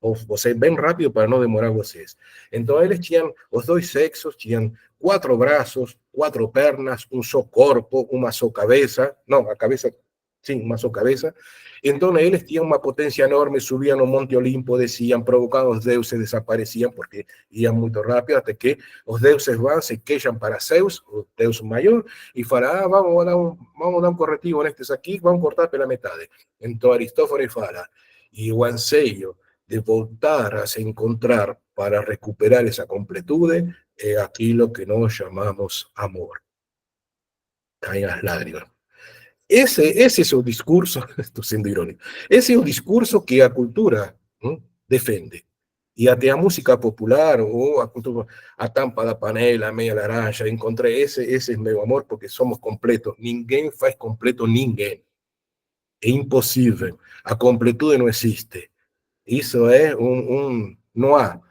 Speaker 2: Você bem rápido para não demorar vocês. Então eles tinham os dois sexos, tinham 4 braços, 4 pernas, um só corpo, uma só cabeça. Não, a cabeça, sim, uma só cabeça. Então eles tinham uma potência enorme, subiam no Monte Olimpo, desciam, provocavam os deuses, desapareciam, porque iam muito rápido, até que os deuses vão, se queixam para Zeus, o deus maior, e falam, vamos dar um corretivo nestes aqui, vamos cortar pela metade. Então Aristófanes fala, e o anseio de voltar a se encontrar para recuperar esa completud es aquello que nos llamamos amor. Caen las lágrimas. Ese es el discurso, estoy siendo irónico, ese es el discurso que la cultura defiende. Y até a música popular, o a tampa da panela, a meia laranja, encontré ese es mi amor porque somos completos. Ninguém faz completo ninguém. Es imposible. A completude no existe. Isso é não há.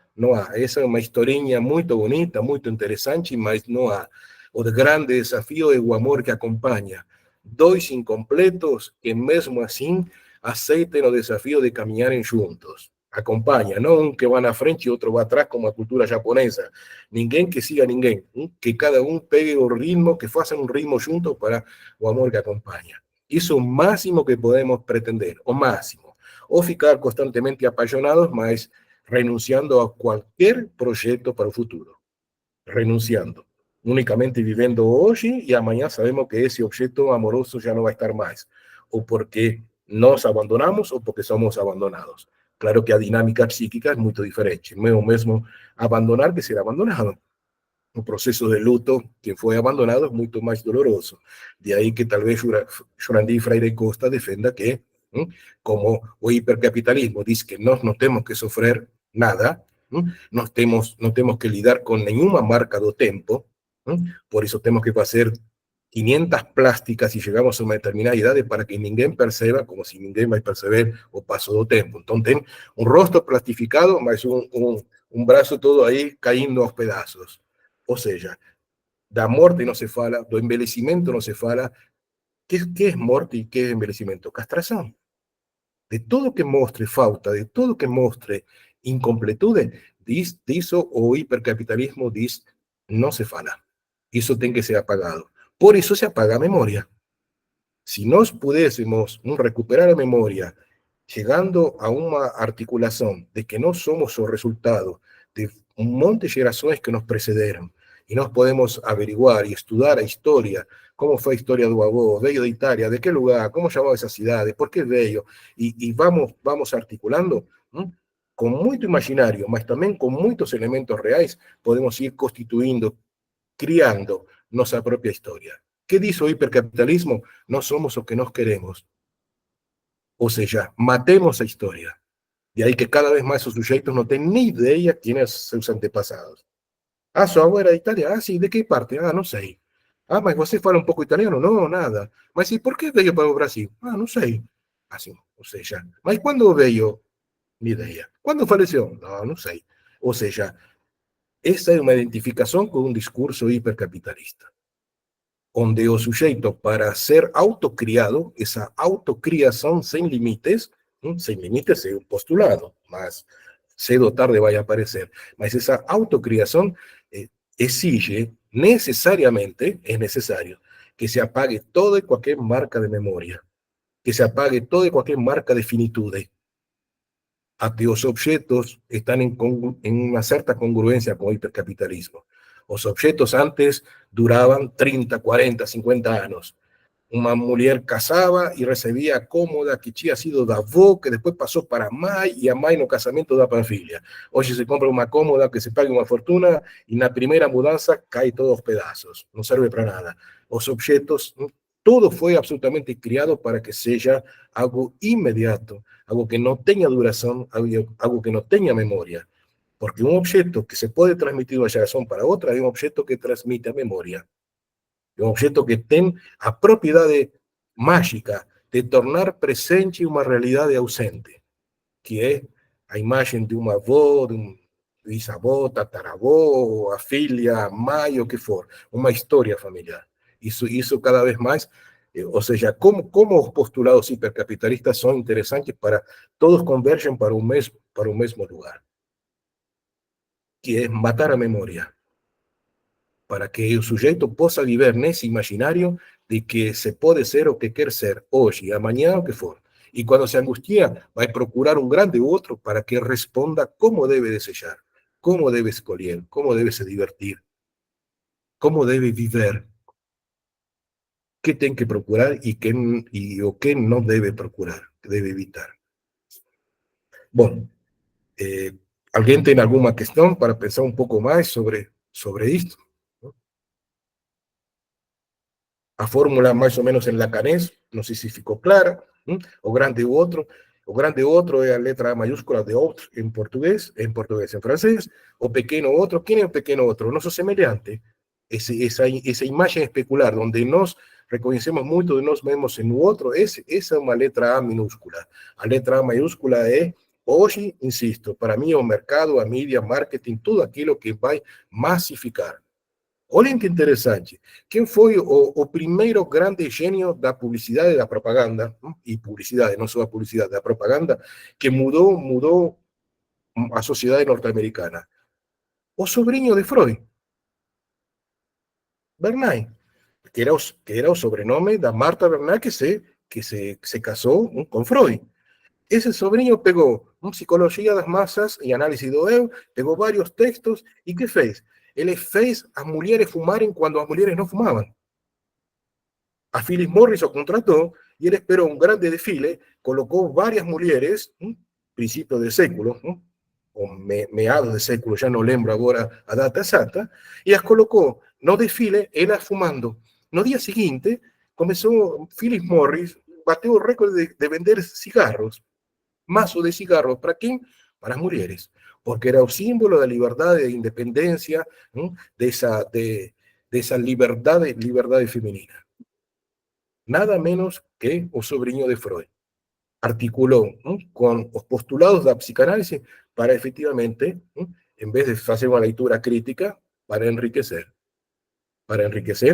Speaker 2: Essa é uma historinha muito bonita, muito interessante, mas não há. O grande desafio é o amor que acompanha. 2 incompletos que, mesmo assim, aceitem o desafio de caminharem juntos. Acompanha, não um que vai na frente e outro vai atrás, como a cultura japonesa. Ninguém que siga ninguém. Que cada pegue o ritmo, que façam um ritmo junto para o amor que acompanha. Isso é o máximo que podemos pretender, o máximo. O ficar constantemente apaixonados, mas renunciando a qualquer projeto para o futuro. Renunciando. Únicamente vivendo hoje e amanhã sabemos que esse objeto amoroso já não vai estar mais. Ou porque nos abandonamos ou porque somos abandonados. Claro que a dinâmica psíquica é muito diferente. Não é o mesmo abandonar que ser abandonado. O processo de luto, quem foi abandonado, é muito mais doloroso. De aí que talvez Jurandir Freire Costa defenda que, como o hipercapitalismo diz que nós não temos que sofrer nada, não temos que lidar com nenhuma marca do tempo, por isso temos que fazer 500 plásticas e chegamos a uma determinada idade para que ninguém perceba, como se ninguém vai perceber o passo do tempo. Então tem um rosto plastificado, mas um braço todo aí caindo aos pedaços. Ou seja, da morte não se fala, do envelhecimento não se fala. Que é morte e que é envelhecimento? Castração. De tudo que mostre falta, de tudo que mostre incompletude, disso o hipercapitalismo diz, não se fala. Isso tem que ser apagado. Por isso se apaga a memória. Se nós pudéssemos recuperar a memória, chegando a uma articulação de que nós somos o resultado de um monte de gerações que nos precederam, e nós podemos averiguar e estudar a história, como foi a história do avô, veio de Itália, de que lugar, como chamava essa cidade, por que veio, e vamos articulando, com muito imaginário, mas também com muitos elementos reais, podemos ir constituindo, criando nossa própria história. Que diz o hipercapitalismo? Nós somos o que nós queremos. Ou seja, matemos a história. De aí que cada vez mais os sujeitos não têm nem ideia quem são seus antepassados. Ah, sua avó era de Itália? Ah, sim, de que parte? Ah, não sei. Ah, mas você fala um pouco italiano? Não, nada. Mas e por que veio para o Brasil? Ah, não sei. Assim, ou seja, mas quando veio, ni ideia. Quando faleceu? Não, não sei. Ou seja, essa é uma identificação com um discurso hipercapitalista, onde o sujeito, para ser autocriado, essa autocriação sem limites é um postulado, mas cedo ou tarde vai aparecer, mas essa autocriação exige necessariamente, é necessário, que se apague toda e qualquer marca de memória, que se apague toda e qualquer marca de finitude. Até os objetos están en una cierta congruencia con el hipercapitalismo. Los objetos antes duraban 30, 40, 50 años. Uma mulher casava e recebia a cômoda que tinha sido da avó, que depois passou para a mãe, e a mãe no casamento dá para a filha. Hoje se compra uma cômoda que se paga uma fortuna e na primeira mudança cai todos os pedaços, não serve para nada. Os objetos, tudo foi absolutamente criado para que seja algo imediato, algo que não tenha duração, algo que não tenha memória. Porque um objeto que se pode transmitir de uma geração para outra é um objeto que transmite a memória. É um objeto que tem a propriedade mágica de tornar presente uma realidade ausente, que é a imagem de uma avó, de um bisavó, tataravó, a filha, a mãe, o que for, uma história familiar. Isso cada vez mais, ou seja, como os postulados hipercapitalistas são interessantes para todos convergem para o mesmo lugar, que é matar a memória, para que o sujeito possa viver nesse imaginário de que se pode ser o que quer ser, hoje, amanhã, o que for. E quando se angustia, vai procurar um grande outro para que responda como deve desejar, como deve escolher, como deve se divertir, como deve viver, que tem que procurar e o que não deve procurar, que deve evitar. Bom, alguém tem alguma questão para pensar um pouco mais sobre isto? A fórmula mais ou menos em lacanês, não sei se ficou clara. O grande outro é a letra A maiúscula de outro em português, em francês. O pequeno outro, quem é o pequeno outro? O nosso semelhante. Essa imagem especular, onde nós reconhecemos muito de nós mesmos no outro, essa é uma letra A minúscula. A letra A maiúscula é, hoje, insisto, para mim é o mercado, a mídia, marketing, tudo aquilo que vai massificar. Olhem que interessante. Quem foi o primeiro grande gênio da publicidade e da propaganda, e publicidade, não só a publicidade, da propaganda, que mudou a sociedade norte-americana? O sobrinho de Freud, Bernay, que era o sobrenome da Marta Bernay que se casou com Freud. Esse sobrinho pegou Psicologia das Massas e Análise do Eu, pegou vários textos e que fez? Ele fez as mulheres fumarem quando as mulheres não fumavam. A Philip Morris o contratou e ele esperou um grande desfile, colocou várias mulheres, princípio de século, ou meados de século, já não lembro agora a data exata, e as colocou no desfile, elas fumando. No dia seguinte, começou Philip Morris, bateu o recorde de vender cigarros, maço de cigarros, para quem? Para as mulheres, porque era o símbolo da liberdade, da independência, dessa liberdade feminina. Nada menos que o sobrinho de Freud. Articulou com os postulados da psicanálise para efetivamente, em vez de fazer uma leitura crítica, para enriquecer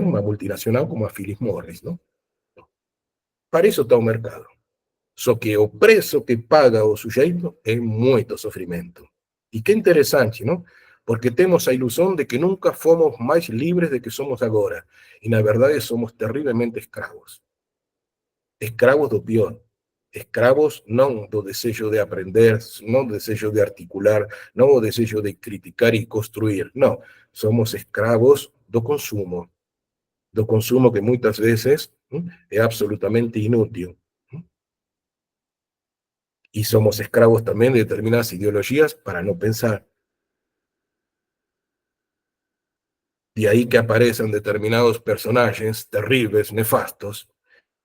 Speaker 2: uma multinacional como a Philip Morris, não? Para isso está o mercado. Só que o preço que paga o sujeito é muito sofrimento. E que interessante, não? Porque temos a ilusão de que nunca fomos mais livres do que somos agora. E, na verdade, somos terrivelmente escravos. Escravos do pior. Escravos não do desejo de aprender, não do desejo de articular, não do desejo de criticar e construir. Não. Somos escravos do consumo. Do consumo que muitas vezes é absolutamente inútil. Y somos esclavos también de determinadas ideologías para no pensar. De ahí que aparecen determinados personajes terribles, nefastos,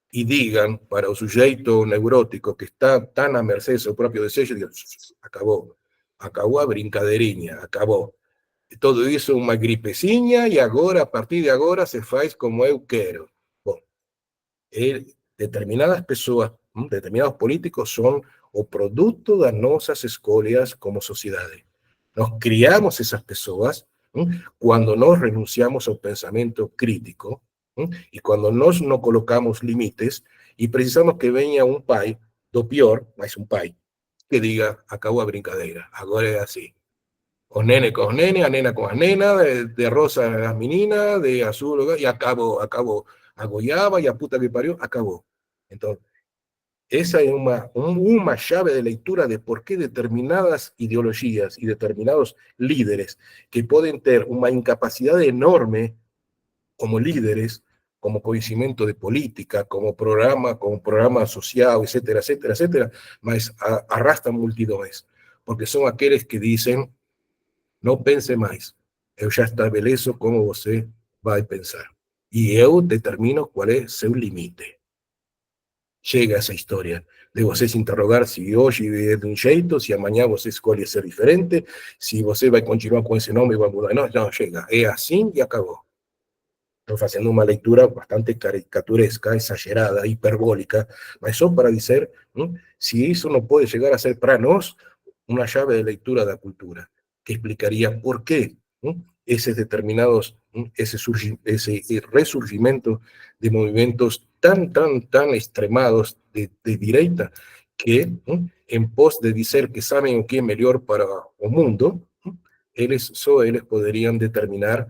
Speaker 2: y digan para un sujeto neurótico que está tan a merced de su propio deseo, digan, acabó a brincadeirinha, acabó. Todo isso uma gripecinha e agora, a partir de agora, se faz como eu quero. Bom, determinadas pessoas determinados políticos son o producto das nossas escolhas como sociedade. Nós criamos essas pessoas quando nós renunciamos ao pensamento crítico e quando nós não colocamos limites e precisamos que venha um pai, do pior, mas um pai, que diga, acabou a brincadeira, agora é assim. Os nenes com os nenes, a nena com as nenas, de rosa as meninas, de azul, e acabou, a goiaba e a puta que pariu, acabou. Então, esa es una llave de lectura de por qué determinadas ideologías y determinados líderes que pueden tener una incapacidad enorme como líderes, como conocimiento de política, como programa social, etcétera, etcétera, etcétera, mas arrastran multidões, porque son aquellos que dicen, no pense más, yo ya estabeleço como você vai pensar, y yo determino cuál es su límite. Chega essa história de você se interrogar se hoje é de um jeito, se amanhã você escolhe ser diferente, se você vai continuar com esse nome e vai mudar. Não, não, chega. É assim e acabou. Estou fazendo uma leitura bastante caricaturesca, exagerada, hiperbólica, mas só para dizer se isso não pode chegar a ser para nós uma chave de leitura da cultura, que explicaria por qué esos determinados, ese resurgimiento de movimientos tan extremados de direita, que en pos de decir que saben o que é melhor para o mundo, só eles poderiam determinar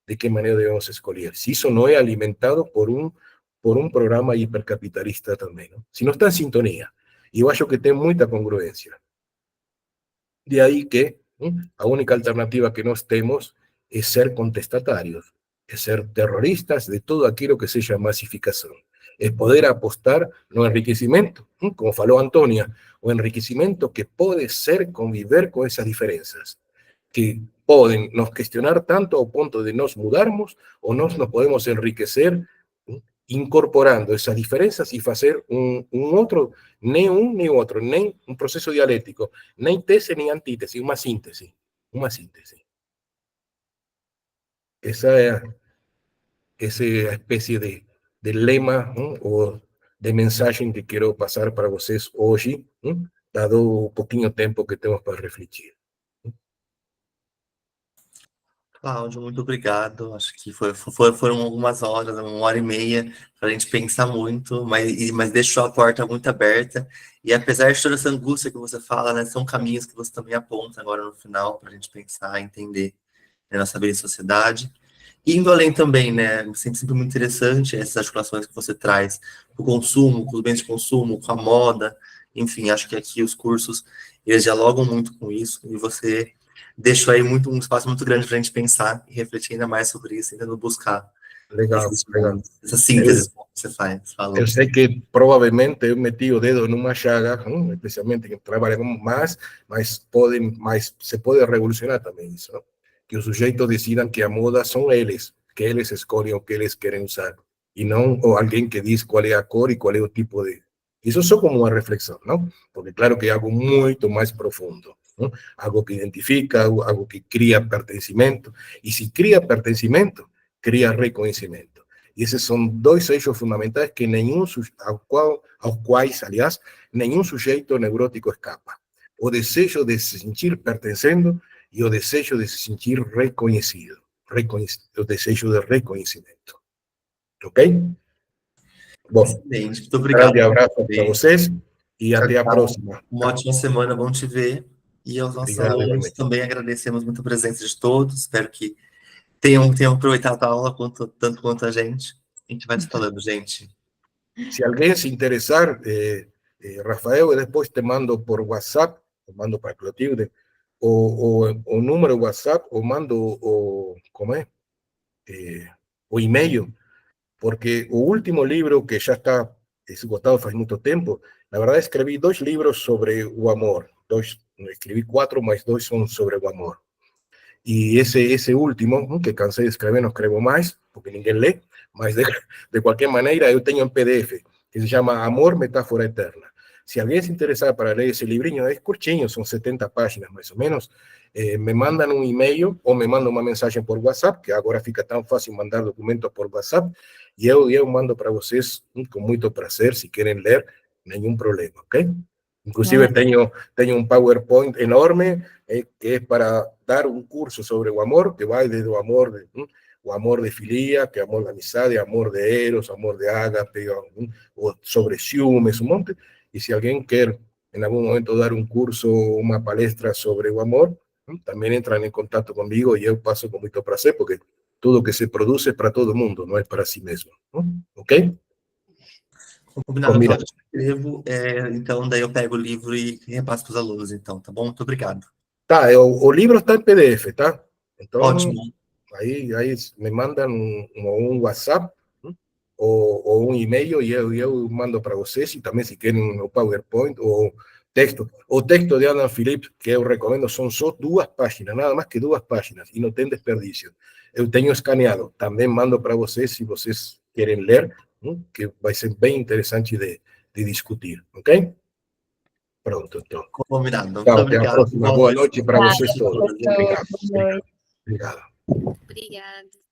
Speaker 2: de qué manera debemos escolher. Si eso no es alimentado por un programa hipercapitalista también, ¿no? Si no está en sintonía. Y yo acho que tiene mucha congruencia. De ahí que la única alternativa que nos tenemos es ser contestatarios, es ser terroristas de todo aquello que sea masificación. Es poder apostar no enriquecimiento, como falou Antonia, o enriquecimiento que puede ser conviver con esas diferencias, que pueden nos cuestionar tanto ao ponto de nos mudarmos o nos podemos enriquecer incorporando esas diferencias y hacer un otro, ni un ni otro, ni un proceso dialéctico, ni tesis ni antítesis, una síntesis. Esa es esa especie de lema o de mensaje que quiero pasar para vocês hoje, dado o pouquinho tempo que temos para refletir.
Speaker 1: Cláudio, muito obrigado. Acho que foram algumas horas, 1h30, para a gente pensar muito, mas deixou a porta muito aberta. E apesar de toda essa angústia que você fala, né, são caminhos que você também aponta agora no final, para a gente pensar, entender a nossa vida em sociedade. E indo além também, né, sempre muito interessante essas articulações que você traz, com o consumo, com os bens de consumo, com a moda, enfim, acho que aqui os cursos, eles dialogam muito com isso, e você deixou aí um espaço muito grande para a gente pensar e refletir ainda mais sobre isso, tentando buscar
Speaker 2: legal.
Speaker 1: Essa síntese que você faz. Falou.
Speaker 2: Eu sei que provavelmente eu meti o dedo numa chaga, especialmente que trabalhamos mais, mas se pode revolucionar também isso, não? Que os sujeitos decidam que a moda são eles, que eles escolhem o que eles querem usar, e não alguém que diz qual é a cor e qual é o tipo de... Isso só como uma reflexão, não? Porque claro que é algo muito mais profundo. Algo que identifica, algo que cria pertencimento, e se cria pertencimento, cria reconhecimento. E esses são dois eixos fundamentais que aos quais, aliás, nenhum sujeito neurótico escapa. O desejo de se sentir pertencendo e o desejo de se sentir reconhecido. O desejo de reconhecimento. Ok? Bom,
Speaker 1: excelente, muito obrigado.
Speaker 2: Grande abraço para vocês e até a próxima.
Speaker 1: Uma ótima semana, bom te ver. E aos nossos alunos também agradecemos muito a presença de todos. Espero que tenham aproveitado a aula tanto quanto a gente. A gente vai te falando, gente.
Speaker 2: Se alguém se interessar, Rafael, eu depois te mando por WhatsApp, te mando para Clotilde, o número WhatsApp, ou mando o e-mail, porque o último livro que já está esgotado faz muito tempo, na verdade escrevi 2 livros sobre o amor, escrevi 4, mas 2 são sobre o amor. E esse último, que cansei de escrever, não escrevo mais, porque ninguém lê, mas de qualquer maneira eu tenho em PDF, que se chama Amor, Metáfora Eterna. Se alguém se interessar para ler esse livrinho, é curtinho, são 70 páginas mais ou menos, me mandam um e-mail ou me mandam uma mensagem por WhatsApp, que agora fica tão fácil mandar documentos por WhatsApp, e eu mando para vocês com muito prazer, se querem ler, nenhum problema, ok? Inclusive tenho um PowerPoint enorme que é para dar um curso sobre o amor, que vai desde o amor de filia, que é amor de amizade, amor de eros, amor de ágape, ou sobre ciúmes, um monte. E se alguém quer, em algum momento, dar um curso, uma palestra sobre o amor, também entram em contato comigo e eu passo com muito prazer, porque tudo que se produz é para todo mundo, não é para si mesmo. Ok?
Speaker 1: Combinado,
Speaker 2: Combinado.
Speaker 1: Cláudio. Eu escrevo, então daí eu pego o livro e repasso para os alunos, então, tá bom? Muito obrigado.
Speaker 2: Tá, o livro está em PDF, tá? Então,
Speaker 1: Ótimo.
Speaker 2: aí me mandam um WhatsApp ou um e-mail e eu mando para vocês, e também se querem o PowerPoint ou texto. O texto de Adam Phillips, que eu recomendo, são só 2 páginas, nada mais que 2 páginas, e não tem desperdício. Eu tenho escaneado, também mando para vocês, se vocês querem ler, que vai ser bem interessante de discutir, ok? Pronto, então.
Speaker 1: Combinado. Muito
Speaker 2: Tchau, até a
Speaker 1: obrigado.
Speaker 2: próxima. Boa noite para vocês todos.
Speaker 5: Professor,
Speaker 2: Obrigado.
Speaker 5: boa noite.
Speaker 2: Obrigado.
Speaker 5: Obrigada.